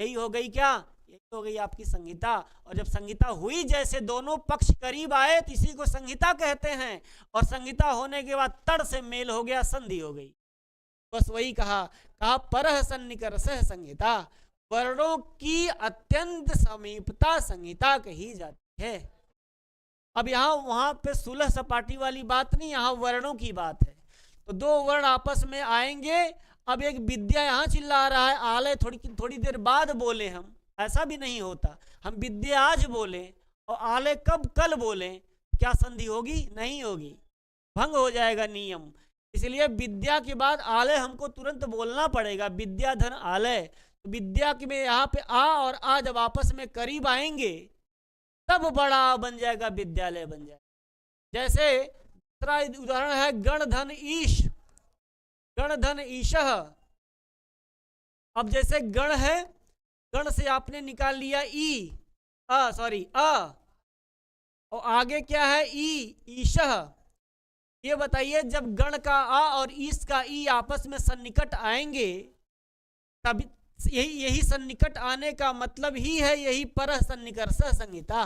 यही हो गई क्या? यही हो गई आपकी संहिता। और जब संहिता हुई, जैसे दोनों पक्ष करीब आए, तो इसी को संहिता कहते हैं। और संहिता होने के बाद तड़ से मेल हो गया, संधि हो गई। बस वही कहा परह सन्निकर्षः संहिता। वर्णों की अत्यंत समीपता संहिता कही जाती है। अब यहाँ वहां पे सुलह सपाटी वाली बात नहीं, यहाँ वर्णों की बात है। तो दो वर्ण आपस में आएंगे। अब एक विद्या यहाँ चिल्ला रहा है, आलय थोड़ी देर बाद बोले हम, ऐसा भी नहीं होता। हम विद्या आज बोले और आलय कल बोले, क्या संधि होगी? नहीं होगी, भंग हो जाएगा नियम। इसलिए विद्या के बाद आलय हमको तुरंत बोलना पड़ेगा। विद्या धन आलय। विद्या के में यहाँ पे आ और आ जब आपस में करीब आएंगे, तब बड़ा बन जाएगा, विद्यालय बन जाएगा। जैसे दूसरा उदाहरण है गण धन ईश। गण धन ईशः। अब जैसे गण है, गण से आपने निकाल लिया ई, अ, और आगे क्या है? ई, ईशः। ये बताइए, जब गण का आ और ईश का ई आपस में सन्निकट आएंगे, तब यही सन्निकट आने का मतलब ही है यही परह सन्निकर्षः संहिता।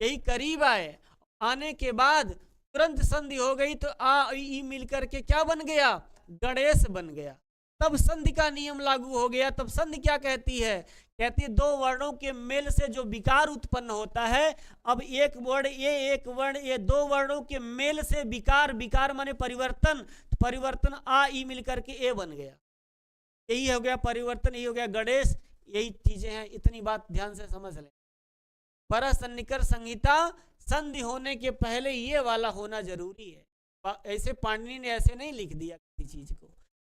यही करीब आए, आने के बाद तुरंत संधि हो गई, तो आ ई मिलकर के क्या बन गया? गणेश बन गया। तब संधि का नियम लागू हो गया। तब संधि क्या कहती है? कहती है दो वर्णों के मेल से जो विकार उत्पन्न होता है। अब एक वर्ण ये दो वर्णों के मेल से विकार माने परिवर्तन आ ई मिलकर के ए बन गया। यही हो गया परिवर्तन, यही हो गया गणेश। यही चीजें हैं, इतनी बात ध्यान से समझ लें। परह सन्निकर्ष संहिता, संधि होने के पहले ये वाला होना जरूरी है। ऐसे पाणिनि ने ऐसे नहीं लिख दिया किसी चीज को,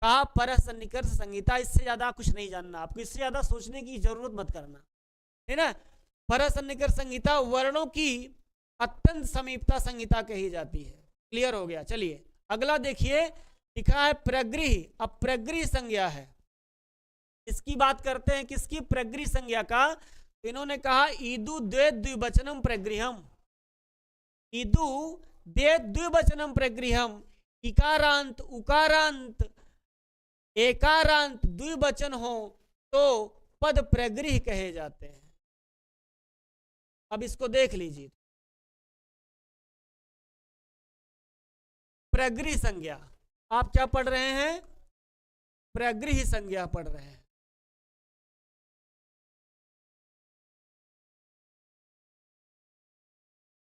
कहा परह सन्निकर्ष संहिता। इससे ज्यादा कुछ नहीं जानना आपको, इससे ज्यादा सोचने की जरूरत मत करना, है ना। परह सन्निकर्ष संहिता वर्णों की अत्यंत समीपता संहिता कही जाती है। क्लियर हो गया। चलिए अगला देखिए, लिखा है प्रगृह। अब प्रगृह संज्ञा है, इसकी बात करते हैं। किसकी? प्रगृह संज्ञा का। तो इन्होंने कहा ईदु द्वे द्विवचनम प्रगृहम, ईदु द्वे द्विवचनम प्रगृहम, इकारांत उकारांत एकारांत द्विवचन हो तो पद प्रगृह कहे जाते हैं। अब इसको देख लीजिए, प्रगृह संज्ञा, आप क्या पढ़ रहे हैं? प्रगृह संज्ञा पढ़ रहे हैं।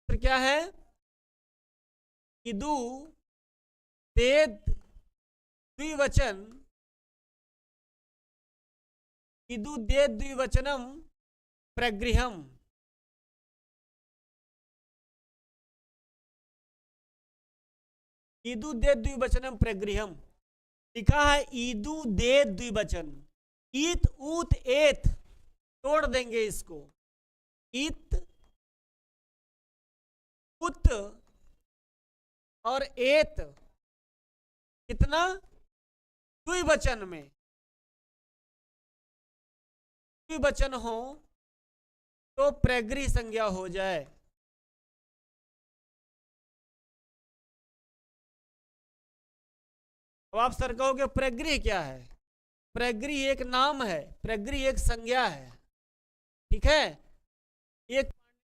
फिर क्या है? इदु तेद द्विवचन, इदु दे द्विवचनम प्रगृहम, ईदु दे द्विवचनम प्रगृहम। लिखा है ईदु दे द्विवचन, ईत ऊत एत तोड़ देंगे इसको, ईत उत और एत कितना? द्विवचन में, द्विवचन हो तो प्रगृह संज्ञा हो जाए। अब आप सर कहोगे प्रगृह क्या है? प्रगृह एक नाम है, प्रगृह एक संज्ञा है, ठीक है। एक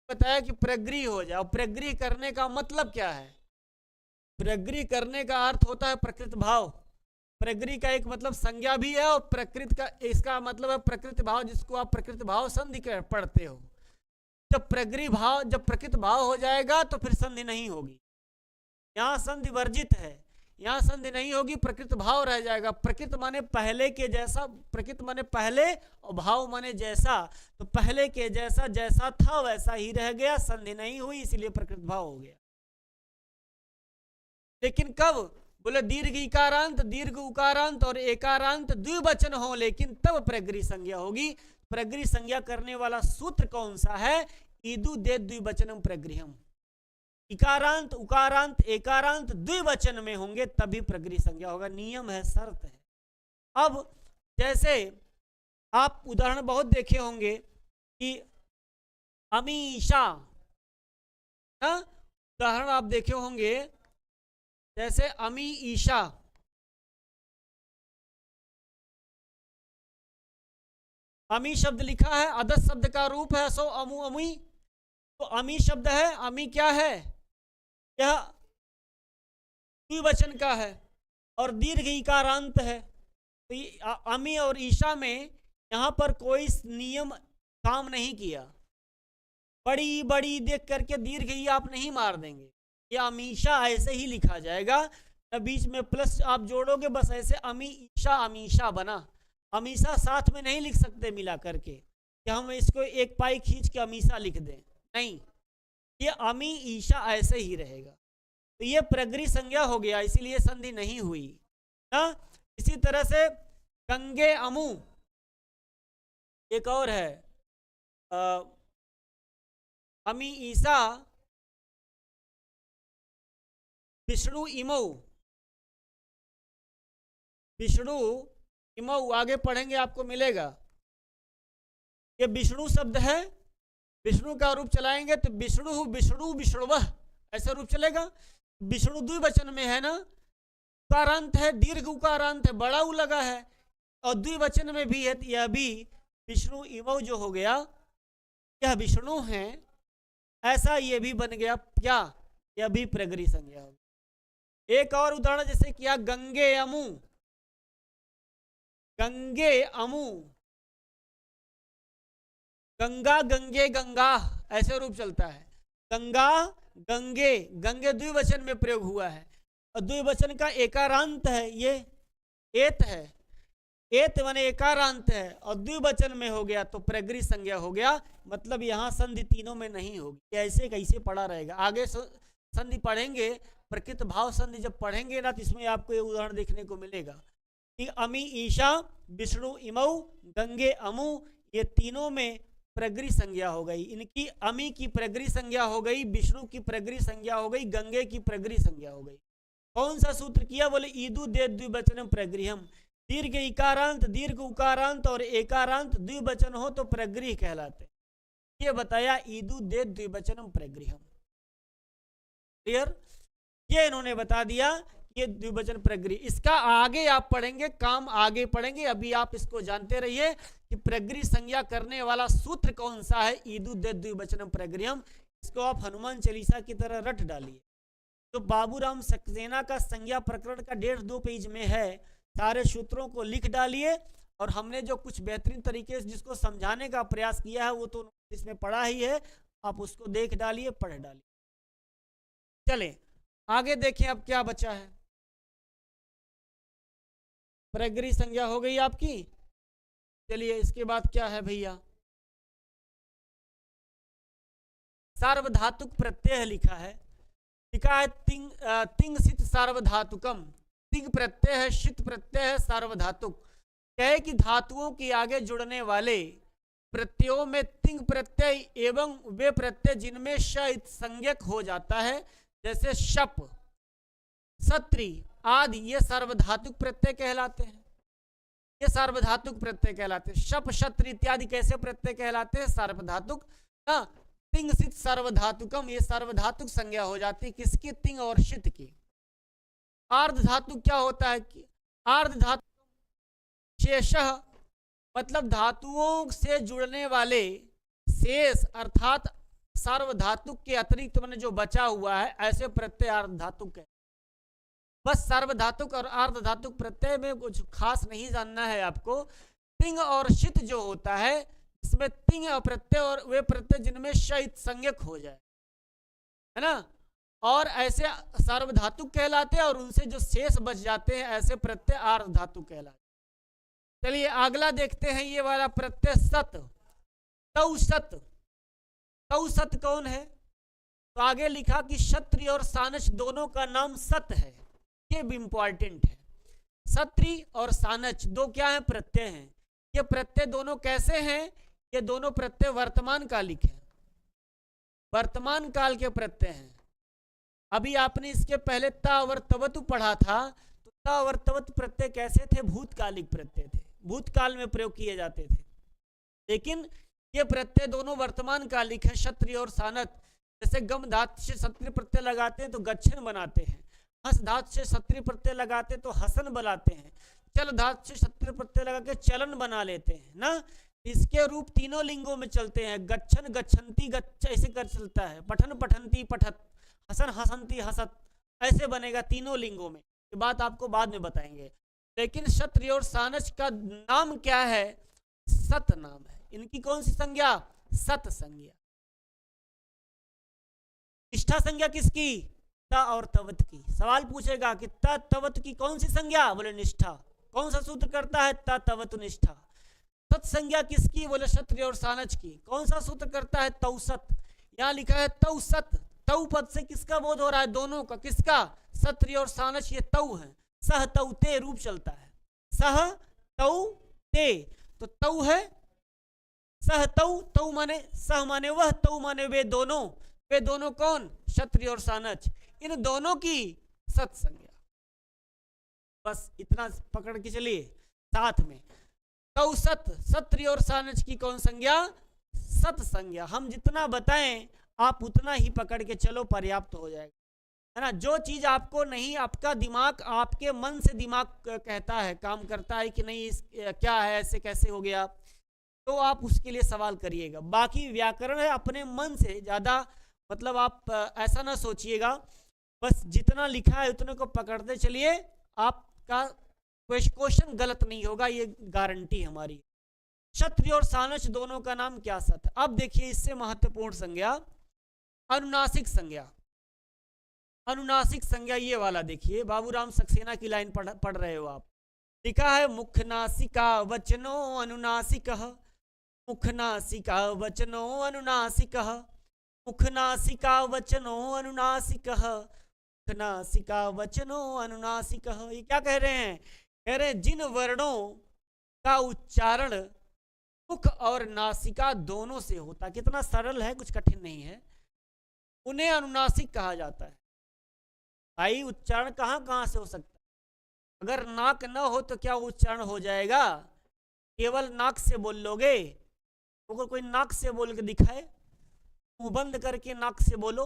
बताया कि प्रगृह हो जाए, और प्रगृह करने का मतलब क्या है? प्रगृह करने का अर्थ होता है प्रकृत भाव। प्रगृह का एक मतलब संज्ञा भी है, और प्रकृत का इसका मतलब है प्रकृत भाव, जिसको आप प्रकृत भाव संधि पढ़ते हो। जब प्रगृह भाव, जब प्रकृत भाव हो जाएगा तो फिर संधि नहीं होगी। यहाँ संधि वर्जित है, यहाँ संधि नहीं होगी, प्रकृत भाव रह जाएगा। प्रकृत माने पहले के जैसा, प्रकृत माने पहले और भाव माने जैसा, तो पहले के जैसा जैसा था वैसा ही रह गया, संधि नहीं हुई, इसलिए प्रकृत भाव हो गया। लेकिन कब? बोले दीर्घ इकारांत, दीर्घ उकारांत और एकारांत द्विवचन हो, लेकिन तब प्रगृह संज्ञा होगी। प्रगृह संज्ञा करने वाला सूत्र कौन सा है? ईदु दे द्विवचनम प्रगृहम। इकारांत उकारांत एकारांत द्विवचन में होंगे तभी प्रगृह संज्ञा होगा, नियम है, शर्त है। अब जैसे आप उदाहरण बहुत देखे होंगे कि अमीषा, उदाहरण आप देखे होंगे जैसे अमी ईशा, अमी शब्द लिखा है, अदस शब्द का रूप है, सो अमु अमी, तो अमी शब्द है, अमी क्या है? यह द्विवचन का है और दीर्घ इकारांत है। तो अमी और ईशा में यहाँ पर कोई नियम काम नहीं किया। बड़ी बड़ी देख करके दीर्घ ही आप नहीं मार देंगे, ये अमीशा ऐसे ही लिखा जाएगा, तब बीच में प्लस आप जोड़ोगे, बस ऐसे अमी ईशा अमीशा बना। अमीशा साथ में नहीं लिख सकते मिला करके कि हम इसको एक पाई खींच के अमीशा लिख दें, नहीं, ये अमी ईशा ऐसे ही रहेगा। तो ये प्रगृह संज्ञा हो गया, इसीलिए संधि नहीं हुई ना। इसी तरह से गंगे अमु, एक और है अमी ईसा विष्णु इमऊ, विष्णु इमऊ आगे पढ़ेंगे आपको मिलेगा। ये विष्णु शब्द है, विष्णु का रूप चलाएंगे तो विष्णु विष्णु विष्णुवह ऐसा रूप चलेगा। विष्णु द्विवचन में है ना, उकारांत है, दीर्घ उकारांत है, बड़ा उ लगा है, और द्विवचन में भी है, यह भी विष्णु इमऊ जो हो गया, यह विष्णु है, ऐसा ये भी बन गया क्या? यह भी प्रगृह संज्ञा हो। एक और उदाहरण जैसे किया गंगे अमु, गंगे अमु, गंगा गंगे गंगा ऐसे रूप चलता है। गंगा गंगे, गंगे द्विवचन में प्रयोग हुआ है, और द्विवचन का एकारांत है, ये एत है, एत माने एकारांत है, और द्विवचन में हो गया तो प्रगृह संज्ञा हो गया। मतलब यहाँ संधि तीनों में नहीं होगी, ऐसे कैसे पढ़ा रहेगा। आगे संधि पढ़ेंगे, प्रकृत भाव संधि जब पढ़ेंगे ना, तो इसमें आपको ये उदाहरण देखने को मिलेगा कि अमी ईशा विष्णु इमऊ गंगे अमु, ये तीनों में प्रगृह संज्ञा हो गई। इनकी अमी की प्रगृह संज्ञा हो गई, विष्णु की प्रगृह संज्ञा हो गई, गंगे की प्रगृह संज्ञा हो गई। कौन सा सूत्र किया? बोले ईदु दे द्विवचनम प्रगृहम, दीर्घ इकारांत दीर्घ उकारांत और एकारांत द्विवचन हो तो प्रगृह कहलाते। ये बताया ईदु दे द्विवचनम प्रगृहम। क्लियर? ये इन्होंने बता दिया ये द्विवचन प्रगृह। इसका आगे आप पढ़ेंगे, काम आगे पढ़ेंगे, अभी आप इसको जानते रहिए कि प्रगृह संज्ञा करने वाला सूत्र कौन सा है, ईदु दे द्विवचनम प्रगृहम। इसको आप हनुमान चालीसा की तरह रट डालिए। तो बाबूराम सक्सेना का संज्ञा प्रकरण का 1.5-2 पेज में है, सारे सूत्रों को लिख डालिए। और हमने जो कुछ बेहतरीन तरीके से जिसको समझाने का प्रयास किया है वो तो इसमें पढ़ा ही है, आप उसको देख डालिए, पढ़ डालिए। चले आगे देखें अब क्या बचा है। प्रगृह संज्ञा हो गई आपकी। चलिए इसके बाद क्या है भैया, सार्वधातुक प्रत्यय लिखा है। लिखा है तिंग सित सार्वधातुकम। तिंग प्रत्यय है, शित प्रत्यय है, सार्वधातुक। कहे कि धातुओं के आगे जुड़ने वाले प्रत्ययों में तिंग प्रत्यय एवं वे प्रत्यय जिनमें श संज्ञक हो जाता है, जैसे शप, सत्री आदि, ये सार्वधातुक प्रत्यय कहलाते हैं। ये सार्वधातुक प्रत्यय कहलाते हैं। शप, शत्र इत्यादि कैसे प्रत्यय कहलाते हैं? सार्वधातुक। तिंग सित सार्वधातुकम, ये सार्वधातुक संज्ञा हो जाती है किसकी? तिंग और शित की। आर्ध धातु क्या होता है कि आर्ध धातु शेष, मतलब धातुओं से जुड़ने वाले शेष अर्थात सार्वधातुक के अतिरिक्त मैंने जो बचा हुआ है, ऐसे प्रत्यय अर्ध धातुक है। बस सार्वधातुक और अर्ध धातुक प्रत्यय में कुछ खास नहीं जानना है आपको। तिंग और शित जो होता है, इसमें तिंग और प्रत्यय और वे प्रत्यय जिनमें शित संज्ञक हो जाए, है ना, और ऐसे सार्वधातुक कहलाते हैं, और उनसे जो शेष बच जाते हैं ऐसे प्रत्यय अर्ध धातुक कहलाते। चलिए अगला देखते हैं, ये वाला प्रत्यय सत, तौसत। तौसत कौन है? तो आगे लिखा कि क्षत्रिय और सानच दोनों का नाम सत है। ये भी इंपॉर्टेंट है। क्षत्रिय और सानच दो क्या है? प्रत्यय हैं। ये प्रत्यय दोनों कैसे हैं? ये दोनों प्रत्यय वर्तमान कालिक है, वर्तमान काल के प्रत्यय हैं। अभी आपने इसके पहले ता और तवतु पढ़ा था, तो ता और तवत प्रत्यय कैसे थे? भूतकालिक प्रत्यय थे, भूतकाल में प्रयोग किए जाते थे। लेकिन ये प्रत्यय दोनों वर्तमान कालिक है, क्षत्रिय और सानत। जैसे गम धातु से क्षत्रिय प्रत्यय लगाते हैं तो गच्छन बनाते हैं, हस धातु से क्षत्रिय प्रत्यय लगाते हैं तो हसन बनाते हैं, चल धातु से क्षत्रिय प्रत्यय लगा के चलन बना लेते हैं ना। इसके रूप तीनों लिंगों में चलते हैं, गच्छन गच्छन्ति गच्छ ऐसे कर चलता है, पठन पठन्ति पठत, हसन हसन्ति हसत, ऐसे बनेगा तीनों लिंगों में। ये बात आपको बाद में बताएंगे। लेकिन क्षत्रिय और सानच का नाम क्या है? सत नाम है। इनकी कौन सी संज्ञा? सत संज्ञा। निष्ठा संज्ञा किसकी? ता और तवत की। सवाल पूछेगा कि ता तवत की कौन सी संज्ञा? बोले निष्ठा। कौन सा सूत्र करता है? ता तवत निष्ठा। सत संज्ञा किसकी? बोले क्षत्रिय और सानच की। कौन सा सूत्र करता है? तौसत। यहाँ लिखा है तौसत। तौ पद से किसका बोध हो रहा है? दोनों का। किसका? क्षत्रिय और सानच ये तौ है। सह तौ ते रूप चलता है, सह तौ ते, तो तौ है सह तौ, तौ माने सह माने वह, तौ माने वे दोनों। वे दोनों कौन? क्षत्रिय और सानच। इन दोनों की सत संज्ञा। बस इतना पकड़ के चलिए साथ में। तौ सत, क्षत्रिय और सानच की कौन संज्ञा? सत संज्ञा। हम जितना बताएं आप उतना ही पकड़ के चलो, पर्याप्त हो जाएगा, है ना। जो चीज आपको नहीं, आपका दिमाग आपके मन से दिमाग कहता है, काम करता है कि नहीं इस क्या है, ऐसे कैसे हो गया, तो आप उसके लिए सवाल करिएगा। बाकी व्याकरण है अपने मन से ज्यादा, मतलब आप ऐसा ना सोचिएगा, बस जितना लिखा है उतने को पकड़ते चलिए, आपका क्वेश्चन गलत नहीं होगा, ये गारंटी हमारी। क्षत्रिय और सानच दोनों का नाम क्या सत है? अब देखिए इससे महत्वपूर्ण संज्ञा अनुनासिक संज्ञा। अनुनासिक संज्ञा ये वाला देखिए, बाबूराम सक्सेना की लाइन पढ़ रहे हो आप। लिखा है मुखनासिका वचनो अनुनासिकः, मुखनासिका वचनो अनुनासिकः, मुखनासिका वचनो अनुनासिकः, मुखनासिका वचनो अनुनासिकः। ये क्या कह रहे हैं? कह रहे हैं जिन वर्णों का उच्चारण मुख और नासिका दोनों से होता, कितना सरल है, कुछ कठिन नहीं है, उन्हें अनुनासिक कहा जाता है। भाई उच्चारण कहाँ कहाँ से हो सकता है? अगर नाक न हो तो क्या उच्चारण हो जाएगा? केवल नाक से बोल लोगे? अगर कोई नाक से बोल के दिखाए, मुंह बंद करके नाक से बोलो,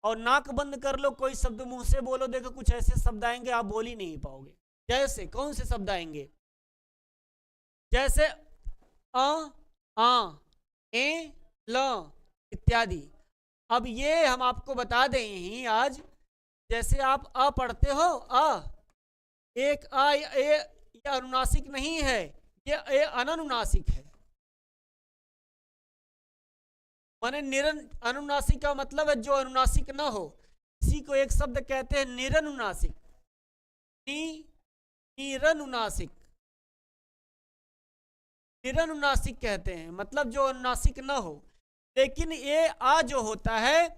और नाक बंद कर लो, कोई शब्द मुंह से बोलो, देखो कुछ ऐसे शब्द आएंगे आप बोल ही नहीं पाओगे। जैसे कौन से शब्द आएंगे? जैसे अ, आ, ए, ल इत्यादि। अब ये हम आपको बता दें ही आज, जैसे आप अ पढ़ते हो, एक अ ये अनुनासिक नहीं है, ये अननुनासिक है। माने अनुनासिक का मतलब है जो अनुनासिक ना हो, इसी को एक शब्द कहते हैं निरनुनासिक। निरनुनासिक, निरनुनासिक कहते हैं, मतलब जो अनुनासिक ना हो। लेकिन ये आ जो होता है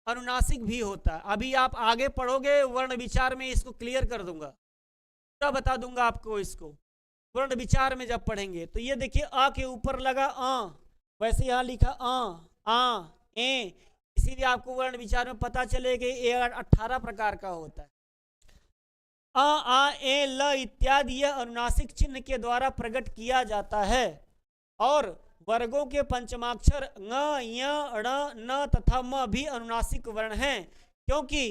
अनुनासिक भी होता है। अभी आप आगे पढ़ोगे वर्ण विचार में इसको क्लियर कर दूंगा, तब बता दूंगा आपको इसको। वर्ण विचार में जब पढ़ेंगे तो ये देखिए आ के ऊपर लगा वैसे यहाँ लिखा ए, इसीलिए आपको वर्ण विचार में पता चलेगा ये 18 प्रकार का होता है। आ, ए, ल इत्यादि यह अनुनासिक चिन्ह के द्वारा प्रकट किया जाता है, और वर्गों के पंचमाक्षर ङ, य, ण, न तथा म भी अनुनासिक वर्ण हैं, क्योंकि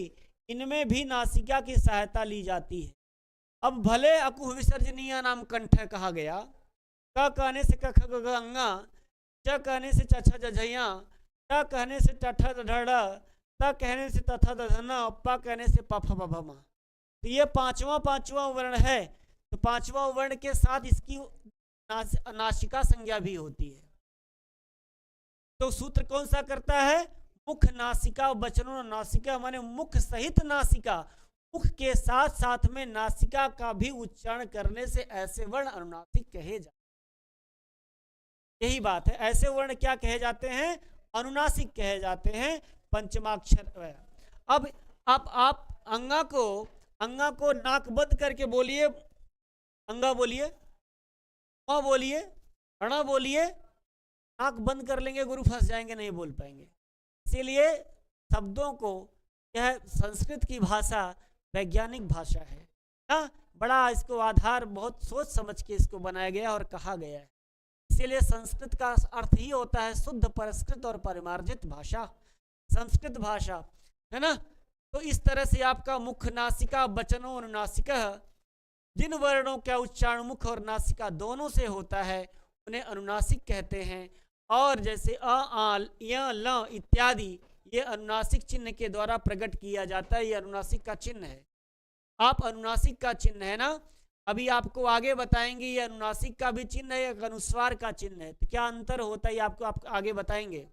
इनमें भी नासिका की सहायता ली जाती है। अब भले अकुह विसर्जनीय नाम कंठ कहा गया, क कहने से क, ख, ग, अंगा, च कहने से च, छ, ज, झैया, ट कहने से ट, ठ, ढ, ढ, त कहने से त, थ, द, ध, न, प कहने से प, फ, ब, भ, म। तो ये पांचवा वर्ण है। तो पांचवा वर्ण के साथ इसकी नासिका संज्ञा भी होती है। तो सूत्र कौन सा करता है? मुख नासिका वचनों नासिका, माने मुख सहित नासिका, मुख के साथ साथ में नासिका का भी उच्चारण करने से ऐसे वर्ण अनुनासिक कहे जाते। यही बात है, ऐसे वर्ण क्या कहे जाते हैं? अनुनासिक कहे जाते हैं, पंचमाक्षर। अब आप अंगा को नाक बंद करके बोलिए, अंगा बोलिए, म बोलिए, ण बोलिए, नाक बंद कर लेंगे, गुरु फंस जाएंगे, नहीं बोल पाएंगे। इसीलिए शब्दों को, यह संस्कृत की भाषा वैज्ञानिक भाषा है ना, बड़ा इसको आधार बहुत सोच समझ के इसको बनाया गया और कहा गया है। इसीलिए संस्कृत का अर्थ ही होता है शुद्ध परिष्कृत और परिमार्जित भाषा, संस्कृत भाषा है ना। तो इस तरह से आपका मुख नासिका वचनों और नासिका, जिन वर्णों का उच्चारण मुख और नासिका दोनों से होता है उन्हें अनुनासिक कहते हैं। और जैसे अ, आ, य, ल इत्यादि ये अनुनासिक चिन्ह के द्वारा प्रकट किया जाता है, ये अनुनासिक का चिन्ह है। आप अनुनासिक का चिन्ह है ना, अभी आपको आगे बताएंगे ये अनुनासिक का भी चिन्ह है, एक अनुस्वार का चिन्ह है, तो क्या अंतर होता है आपको आप आगे बताएंगे।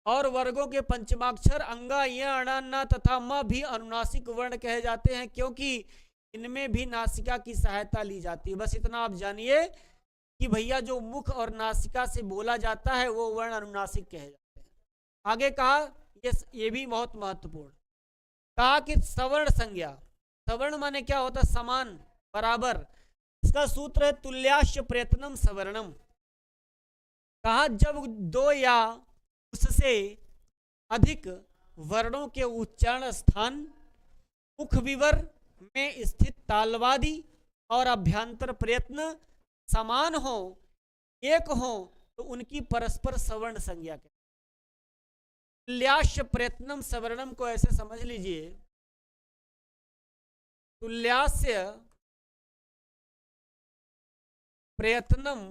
और वर्गों के पंचमाक्षर अंगा, य, अण, न तथा म भी अनुनासिक वर्ण कहे जाते हैं, क्योंकि इनमें भी नासिका की सहायता ली जाती है। बस इतना आप जानिए कि भैया जो मुख और नासिका से बोला जाता है वो वर्ण अनुनासिक कहे जाते हैं। आगे कहा, ये भी बहुत महत्वपूर्ण, कहा कि सवर्ण संज्ञा, सवर्ण माने क्या होता है? समान, बराबर। इसका सूत्र है तुल्याश्च प्रयत्नम सवर्णम। कहा जब दो या उससे अधिक वर्णों के उच्चारण स्थान मुख विवर में स्थित तालवादी और अभ्यंतर प्रयत्न समान हो, एक हो, तो उनकी परस्पर सवर्ण संज्ञा कहते हैं। तुल्याश्च प्रयत्नम सवर्णम को ऐसे समझ लीजिए, तुल्यास्य प्रयत्नम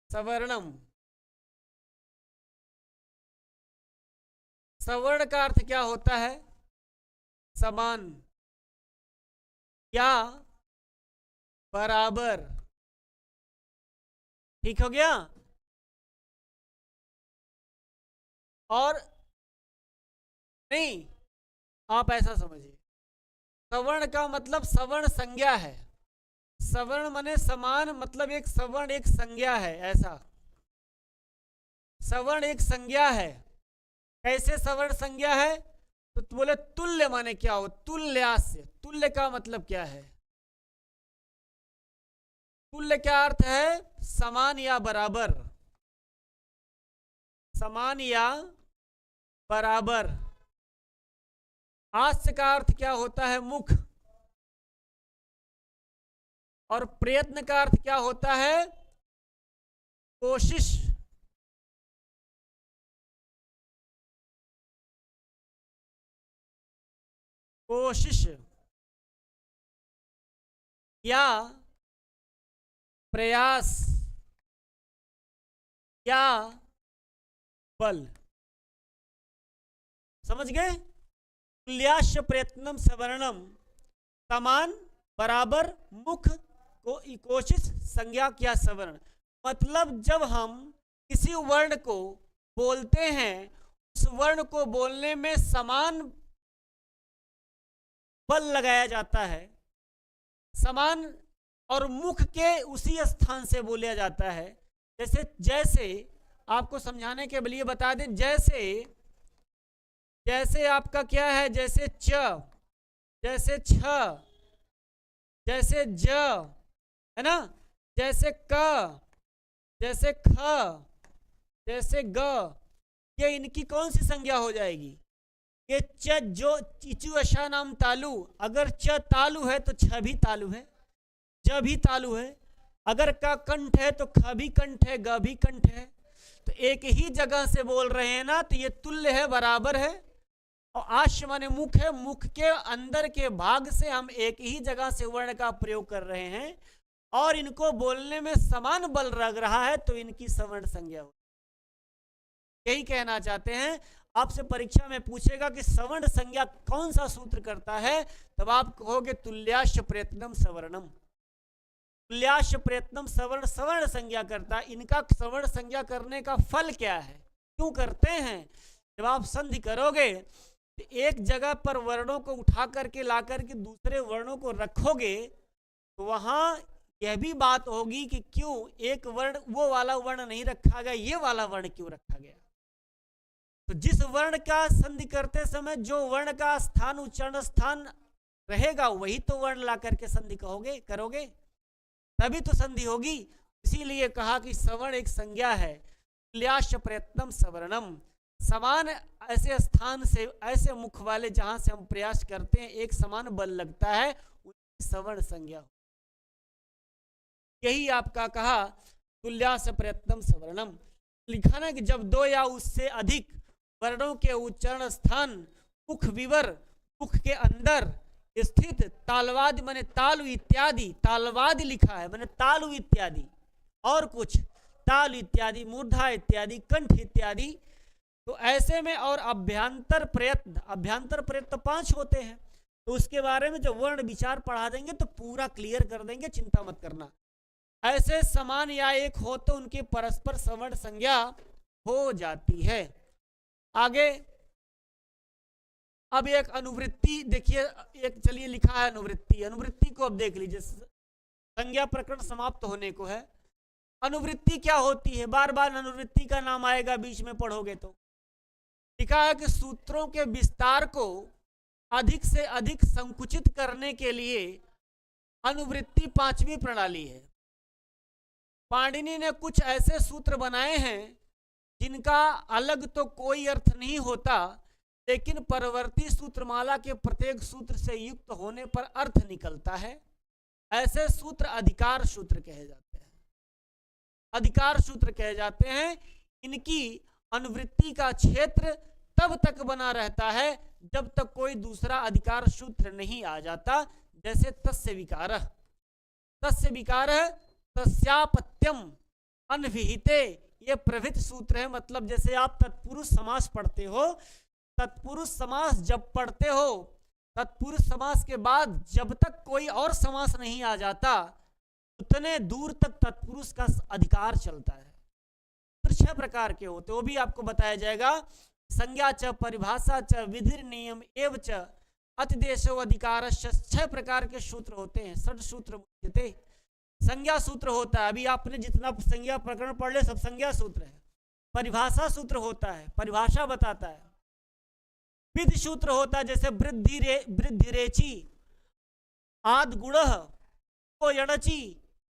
सवर्णम। सवर्ण का अर्थ क्या होता है? समान या बराबर। ठीक हो गया। और नहीं, आप ऐसा समझिए, सवर्ण का मतलब सवर्ण संज्ञा है। सवर्ण माने समान, मतलब एक सवर्ण एक संज्ञा है, ऐसा सवर्ण एक संज्ञा है। कैसे सवर्ण संज्ञा है? तो बोले तुल्य माने क्या हो? तुल्यास्य, तुल्य का मतलब क्या है? तुल्य क्या अर्थ है? समान या बराबर, समान या बराबर। हास्य का अर्थ क्या होता है? मुख। और प्रयत्न का अर्थ क्या होता है? कोशिश। कोशिश या प्रयास या बल। समझ गए? तुल्याश्च प्रयत्नम सवर्णम, समान बराबर मुख को कोशिश संज्ञा क्या सवर्ण। मतलब जब हम किसी वर्ण को बोलते हैं, उस वर्ण को बोलने में समान बल लगाया जाता है, समान और मुख के उसी स्थान से बोला जाता है। जैसे जैसे आपको समझाने के लिए बता दें, जैसे जैसे आपका क्या है, जैसे च, जैसे छ, जैसे ज, है ना, जैसे क, जैसे ख, जैसे ग, ये इनकी कौन सी संज्ञा हो जाएगी? ये च जो चिचु अशा नाम तालु, अगर च तालु है तो छ भी तालु है, ज भी तालु है। अगर का कंठ है तो ख भी कंठ है, ग भी कंठ है। तो एक ही जगह से बोल रहे हैं ना, तो ये तुल्य है, बराबर है। और आश्य माने मुख है, मुख के अंदर के भाग से हम एक ही जगह से वर्ण का प्रयोग कर रहे हैं और इनको बोलने में समान बल लग रहा है, तो इनकी सवर्ण संज्ञा हो। यही कहना चाहते हैं। आपसे परीक्षा में पूछेगा कि सवर्ण संज्ञा कौन सा सूत्र करता है, तब आप कहोगे तुल्याश्च प्रयत्नम सवर्णम। तुल्याश्च प्रयत्नम सवर्ण, सवर्ण संज्ञा करता है। इनका सवर्ण संज्ञा करने का फल क्या है, क्यों करते हैं? जब आप संधि करोगे तो एक जगह पर वर्णों को उठा करके ला करके दूसरे वर्णों को रखोगे, तो वहां यह भी बात होगी कि क्यों एक वर्ण, वो वाला वर्ण नहीं रखा गया, ये वाला वर्ण क्यों रखा गया। तो जिस वर्ण का संधि करते समय जो वर्ण का स्थान, उच्चारण स्थान रहेगा, वही तो वर्ण ला करके संधि कहोगे, करोगे, तभी तो संधि होगी। इसीलिए कहा कि सवर्ण एक संज्ञा है। तुल्याश्च प्रयत्नम सवर्णम, समान ऐसे स्थान से, ऐसे मुख वाले जहां से हम प्रयास करते हैं, एक समान बल लगता है, उसकी सवर्ण संज्ञा। यही आपका कहा तुल्याश्च प्रयत्नम सवर्णम। लिखा ना कि जब दो या उससे अधिक वर्णों के उच्चारण स्थान मुख विवर, मुख के अंदर स्थित तालवाद माने तालु इत्यादि, तालवाद लिखा है माने तालु इत्यादि, और कुछ तालु इत्यादि, मूर्धा इत्यादि, कंठ इत्यादि। तो ऐसे में और अभ्यंतर प्रयत्न, अभ्यंतर प्रयत्न 5 होते हैं। तो उसके बारे में जो वर्ण विचार पढ़ा देंगे तो पूरा क्लियर कर देंगे, चिंता मत करना। ऐसे समान या एक हो तो उनकी परस्पर सवर्ण संज्ञा हो जाती है। आगे अब एक अनुवृत्ति देखिए, एक चलिए लिखा है अनुवृत्ति। अनुवृत्ति को अब देख लीजिए, संज्ञा प्रकरण समाप्त होने को है। अनुवृत्ति क्या होती है? बार बार अनुवृत्ति का नाम आएगा, बीच में पढ़ोगे तो। लिखा है कि सूत्रों के विस्तार को अधिक से अधिक संकुचित करने के लिए अनुवृत्ति 5वीं प्रणाली है। पाणिनि ने कुछ ऐसे सूत्र बनाए हैं जिनका अलग तो कोई अर्थ नहीं होता, लेकिन परवर्ती सूत्रमाला के प्रत्येक सूत्र से युक्त होने पर अर्थ निकलता है। ऐसे सूत्र अधिकार सूत्र कहे जाते हैं। अधिकार सूत्र कहे जाते हैं। इनकी अनुवृत्ति का क्षेत्र तब तक बना रहता है जब तक कोई दूसरा अधिकार सूत्र नहीं आ जाता। जैसे तस्य विकारः, तस्य विकारः तस्यापत्यम अनभिहिते, ये प्रभृत सूत्र है। मतलब जैसे आप तत्पुरुष समास पढ़ते हो, तत्पुरुष समास जब पढ़ते हो, तत्पुरुष समास के बाद जब तक कोई और समास नहीं आ जाता, उतने दूर तक तत्पुरुष का अधिकार चलता है। तो 6 प्रकार के होते, वो भी आपको बताया जाएगा। संज्ञा च, परिभाषा च, विधिर नियम एवं च, अतिदेशो अधिकारश्च, 6 प्रकार के सूत्र होते हैं। षड सूत्र मुख्यते। संज्ञा सूत्र होता है, अभी आपने जितना संज्ञा प्रकरण पढ़ ले सब संज्ञा सूत्र है। परिभाषा सूत्र होता है, परिभाषा बताता है। विधि सूत्र होता है, जैसे वृद्धि रेची, आद गुण को यणची,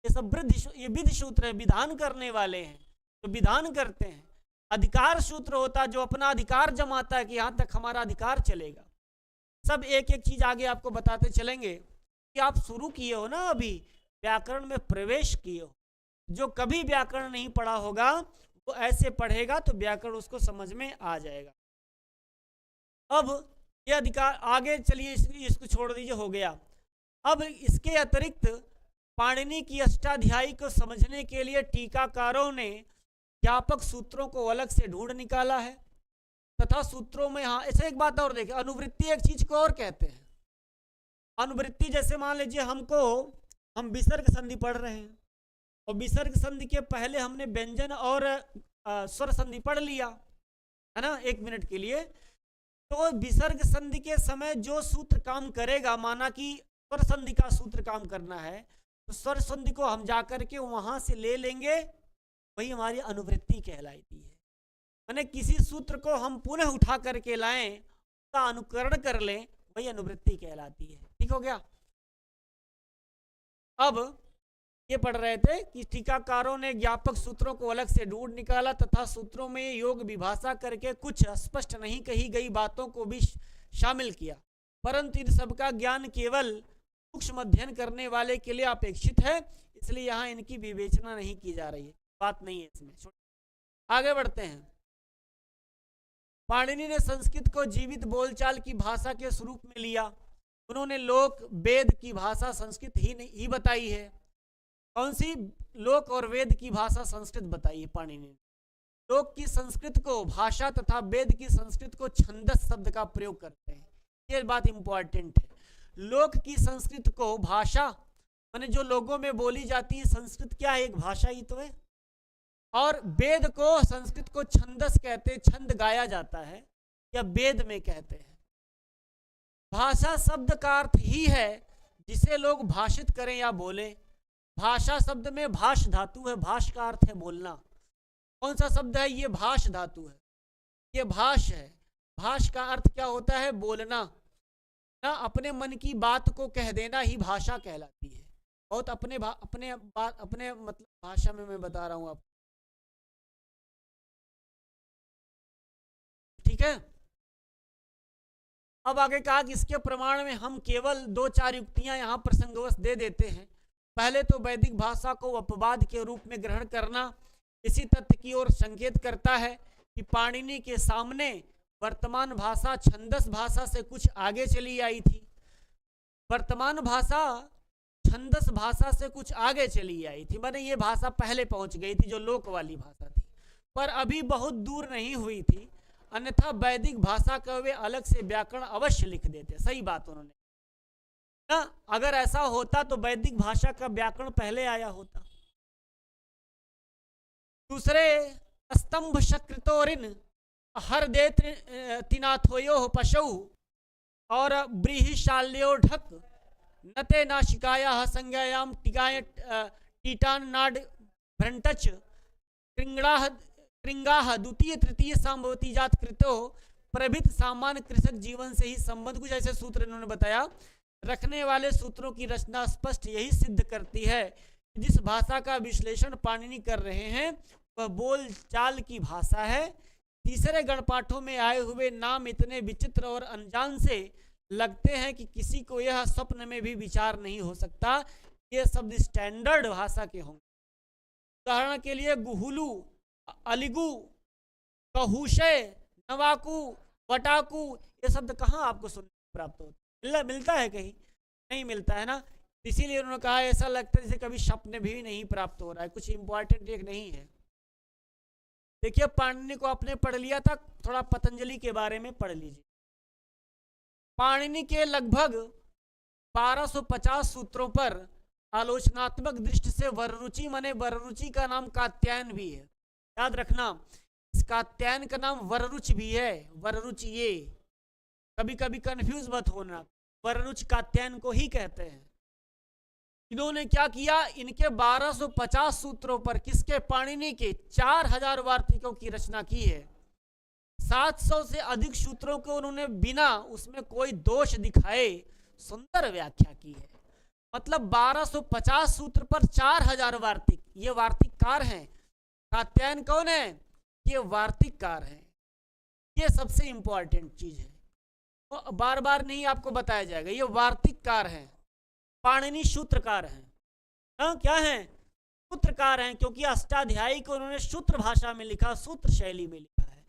ये सब वृद्धि, ये विधि सूत्र है, विधान करने वाले हैं, तो विधान करते हैं। अधिकार सूत्र होता है जो अपना अधिकार जमाता है कि यहां तक हमारा अधिकार चलेगा। सब एक एक चीज आगे आपको बताते चलेंगे कि आप शुरू किए हो ना, अभी व्याकरण में प्रवेश किए हो। जो कभी व्याकरण नहीं पढ़ा होगा वो ऐसे पढ़ेगा तो व्याकरण उसको समझ में आ जाएगा। अब ये अधिकार आगे चलिए, इसको छोड़ दीजिए, हो गया। अब इसके अतिरिक्त पाणिनि की अष्टाध्यायी को समझने के लिए टीकाकारों ने व्यापक सूत्रों को अलग से ढूंढ निकाला है तथा सूत्रों में, हाँ ऐसे एक बात और देखें, अनुवृत्ति एक चीज को और कहते हैं। अनुवृत्ति जैसे मान लीजिए हम विसर्ग संधि पढ़ रहे हैं और विसर्ग संधि के पहले हमने व्यंजन और स्वर संधि पढ़ लिया है ना 1 मिनट के लिए। तो विसर्ग संधि के समय जो सूत्र काम करेगा, माना कि स्वर संधि का सूत्र काम करना है, तो स्वर संधि को हम जाकर के वहां से ले लेंगे, वही हमारी अनुवृत्ति कहलाती है। माने किसी सूत्र को हम पुनः उठा करके लाएं, उसका अनुकरण कर लें, वही अनुवृत्ति कहलाती है। ठीक हो गया। अब ये पढ़ रहे थे कि टीकाकारों ने ज्ञापक सूत्रों को अलग से ढूंढ निकाला तथा सूत्रों में योग विभाषा करके कुछ स्पष्ट नहीं कही गई बातों को भी शामिल किया, परंतु इन सबका ज्ञान केवल सूक्ष्म अध्ययन करने वाले के लिए अपेक्षित है, इसलिए यहाँ इनकी विवेचना नहीं की जा रही है, बात नहीं है इसमें। आगे बढ़ते हैं। पाणिनि ने संस्कृत को जीवित बोलचाल की भाषा के स्वरूप में लिया। उन्होंने लोक वेद की भाषा संस्कृत ही बताई है। कौन सी? लोक और वेद की भाषा संस्कृत बताई है पाणिनि ने। लोक की संस्कृत को भाषा तथा वेद की संस्कृत को छंदस शब्द का प्रयोग करते हैं, ये बात इंपॉर्टेंट है। लोक की संस्कृत को भाषा माने जो लोगों में बोली जाती है, संस्कृत क्या है? एक भाषा ही तो है। और वेद को संस्कृत को छंदस कहते हैं, छंद गाया जाता है या वेद में कहते हैं। भाषा शब्द का अर्थ ही है जिसे लोग भाषित करें या बोले। भाषा शब्द में भाष धातु है, भाष का अर्थ है बोलना। कौन सा शब्द है? ये भाष धातु है, ये भाष है। भाष का अर्थ क्या होता है? बोलना ना, अपने मन की बात को कह देना ही भाषा कहलाती है। बहुत अपने मतलब भाषा में मैं बता रहा हूं आपको, ठीक है। अब आगे कहा कि इसके प्रमाण में हम केवल 2-4 युक्तियां यहां प्रसंगवश दे देते हैं। पहले तो वैदिक भाषा को अपवाद के रूप में ग्रहण करना इसी तथ्य की ओर संकेत करता है कि पाणिनि के सामने वर्तमान भाषा छंदस भाषा से कुछ आगे चली आई थी। वर्तमान भाषा छंदस भाषा से कुछ आगे चली आई थी, माने ये भाषा पहले पहुंच गई थी जो लोक वाली भाषा थी, पर अभी बहुत दूर नहीं हुई थी, अन्यथा वैदिक भाषा का वे अलग से व्याकरण अवश्य लिख देते। सही बात उन्होंने ना, अगर ऐसा होता तो वैदिक भाषा का व्याकरण पहले आया होता। दूसरे, स्तंभ शकृतोरिन हर दे तिनाथोयो पशु और ब्रीहिशाल्योढक नते नाशिकाया संज्ञायाम टिकाय टीटान नाड भ्रंटच कृंगाह द्वितीय तृतीय संभवती जात कृतो प्रभित सामान्य कृषक जीवन से ही संबंध, कुछ ऐसे सूत्र इन्होंने बताया। रखने वाले सूत्रों की रचना स्पष्ट यही सिद्ध करती है कि जिस भाषा का विश्लेषण पाणिनि कर रहे हैं वह बोल चाल की भाषा है। तीसरे गणपाठों में आए हुए नाम इतने विचित्र और अनजान से लगते हैं कि किसी को यह स्वप्न में भी विचार नहीं हो सकता ये शब्द स्टैंडर्ड भाषा के होंगे। उदाहरण के लिए गुहुलू, अलिगु, कहूशय, नवाकू, वटाकू, ये शब्द कहाँ आपको सुनने प्राप्त होता है? मिलता है कहीं? नहीं मिलता है ना। इसीलिए उन्होंने कहा ऐसा लगता है जैसे कभी स्वप्न भी नहीं प्राप्त हो रहा है, कुछ इंपॉर्टेंट एक नहीं है। देखिए पाणिनि को आपने पढ़ लिया था, थोड़ा पतंजलि के बारे में पढ़ लीजिए। पाणिनि के लगभग 1250 सूत्रों पर आलोचनात्मक दृष्टि से वररुचि, माने वररुचि का नाम कात्यायन भी है, याद रखना। इस कात्यायन का नाम वररुच भी है, वररुच, ये कभी कभी कंफ्यूज मत होना, वररुच कात्यायन को ही कहते हैं। इन्होंने क्या किया? इनके 1250 सूत्रों पर, किसके? पाणिनि के 4000 वार्तिकों की रचना की है। 700 से अधिक सूत्रों को उन्होंने बिना उसमें कोई दोष दिखाए सुंदर व्याख्या की है। मतलब 1250 सूत्र पर 4000 वार्तिक, ये वार्तिककार हैं। कात्यायन कौन है? ये वार्तिककार हैं। ये सबसे इंपॉर्टेंट चीज है, तो बार बार नहीं आपको बताया जाएगा। ये वार्तिककार हैं, पाणिनि सूत्रकार हैं। क्या है, सूत्रकार हैं, क्योंकि अष्टाध्यायी को उन्होंने सूत्र भाषा में लिखा, सूत्र शैली में लिखा है।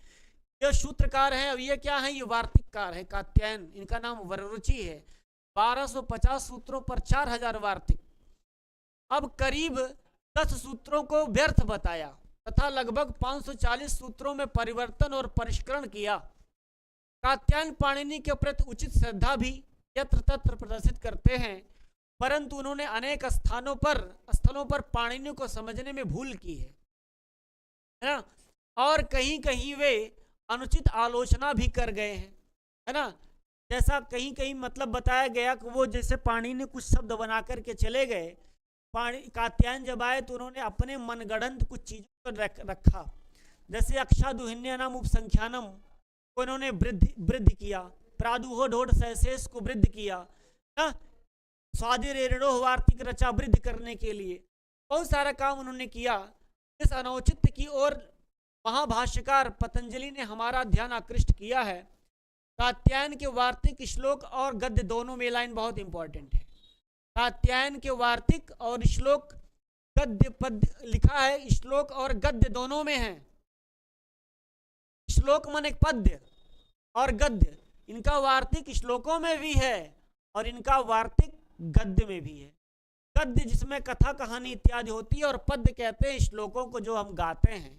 ये सूत्रकार हैं। अब ये क्या है, ये वार्तिककार है कात्यायन, इनका नाम वररुचि है। 1250 सूत्रों पर 4000 वार्तिक। अब करीब 10 सूत्रों को व्यर्थ बताया तथा लगभग 540 सूत्रों में परिवर्तन और परिष्करण किया। कात्यायन पाणिनि के प्रति उचित श्रद्धा भी यत्र तत्र प्रदर्शित करते हैं, परंतु उन्होंने अनेक स्थलों पर पाणिनि को समझने में भूल की है ना, और कहीं कहीं वे अनुचित आलोचना भी कर गए हैं, है ना। जैसा कहीं कहीं मतलब बताया गया कि वो जैसे पाणिनि कुछ शब्द बना करके चले गए, कात्यायन जब आए तो उन्होंने अपने मनगढ़ंत कुछ चीजों को रखा। जैसे अक्षादुहिन्य नाम उपसंख्यानम को इन्होंने वृद्धि किया, प्रादुहो ढोढ़ सहशेष को वृद्धि किया ना, स्वादिरेणो वार्तिक रचा वृद्धि करने के लिए बहुत सारा काम उन्होंने किया। इस अनौचित्य की ओर महाभाष्यकार पतंजलि ने हमारा ध्यान आकृष्ट किया है। कात्यायन के वार्तिक श्लोक और गद्य दोनों में लाइन बहुत इंपॉर्टेंट है। कात्यायन के वार्तिक और श्लोक गद्य पद्य लिखा है, श्लोक और गद्य दोनों में है। श्लोक मन एक पद्य और गद्य, इनका वार्तिक श्लोकों में भी है और इनका वार्तिक गद्य में भी है। गद्य जिसमें कथा कहानी इत्यादि होती है, और पद्य कहते हैं श्लोकों को जो हम गाते हैं।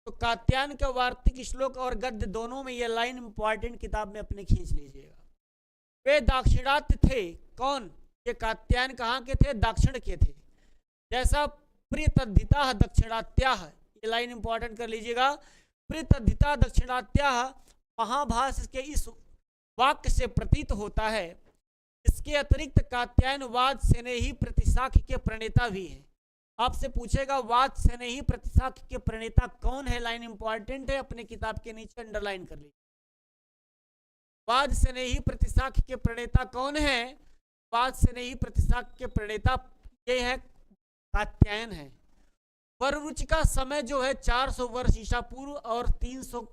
तो कात्यायन का वार्तिक श्लोक और गद्य दोनों में ये लाइन इंपॉर्टेंट, किताब में अपने खींच लीजिएगा। वे दाक्षिणात्य थे। कौन? ये कात्यायन कहाँ के थे? दक्षिण के थे। जैसा प्रियतद्धिता दक्षिणात्या, ये लाइन इंपॉर्टेंट कर लीजिएगा। प्रियतद्धिता दक्षिणात्या महाभाष्य के इस वाक्य से प्रतीत होता है। इसके अतिरिक्त कात्यायनवाद स्नेही प्रतिशाख्य के प्रणेता भी हैं। आपसे पूछेगा वाद स्नेही प्रतिशाख्य के प्रणेता कौन है? लाइन इंपॉर्टेंट है, अपने किताब के नीचे अंडरलाइन कर लीजिए। वाद स्नेही प्रतिशाख्य के प्रणेता कौन है? वाद स्नेही प्रतिशाख्य के प्रणेता ये है, कात्यायन है। वररुचि का समय जो है 400 वर्ष ईसा पूर्व और 300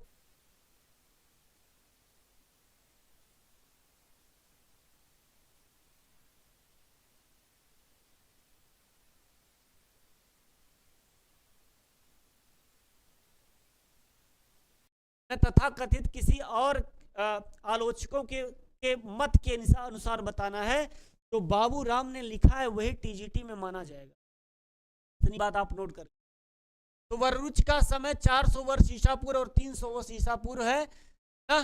तथा कथित किसी और आलोचकों के मत के अनुसार बताना है। तो बाबू राम ने लिखा है वही टीजीटी में माना जाएगा। इतनी बात आप नोट कर। तो वररुचि का समय 400 वर्ष ईसा पूर्व और 300 वर्ष ईसा पूर्व है ना।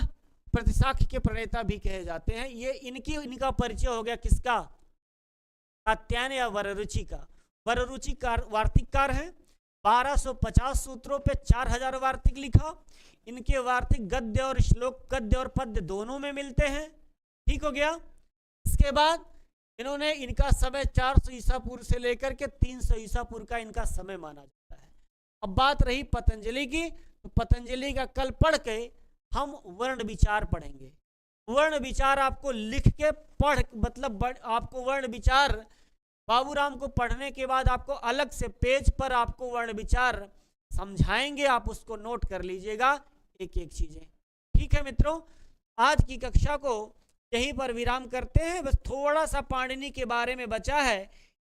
प्रतिशाख्य के प्रणेता भी कहे जाते हैं। ये इनका परिचय हो गया किसका? कात्यायन या वररुचि का। वररुचि वार्तिककार हैं। 1250 सूत्रों पे 4000 वार्तिक लिखा। इनके वार्तिक गद्य और श्लोक, गद्य और पद्य दोनों में मिलते हैं। ठीक हो गया। इसके बाद इन्होंने इनका समय 400 ईसा पूर्व से लेकर के 300 ईसा पूर्व का इनका समय माना जाता है। अब बात रही पतंजलि की, तो पतंजलि का कल पढ़ के हम वर्ण विचार पढ़ेंगे। वर्ण विचार आपको लिख के मतलब आपको वर्ण विचार बाबूराम को पढ़ने के बाद आपको अलग से पेज पर आपको वर्ण विचार समझाएंगे। आप उसको नोट कर लीजिएगा एक एक चीजें। ठीक है मित्रों, आज की कक्षा को यहीं पर विराम करते हैं। बस थोड़ा सा पाणिनि के बारे में बचा है।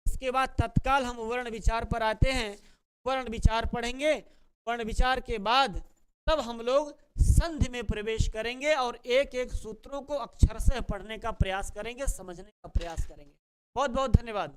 इसके बाद तत्काल हम वर्ण विचार पर आते हैं। वर्ण विचार पढ़ेंगे। वर्ण विचार के बाद तब हम लोग संधि में प्रवेश करेंगे और एक एक सूत्रों को अक्षरशः पढ़ने का प्रयास करेंगे, समझने का प्रयास करेंगे। बहुत बहुत धन्यवाद।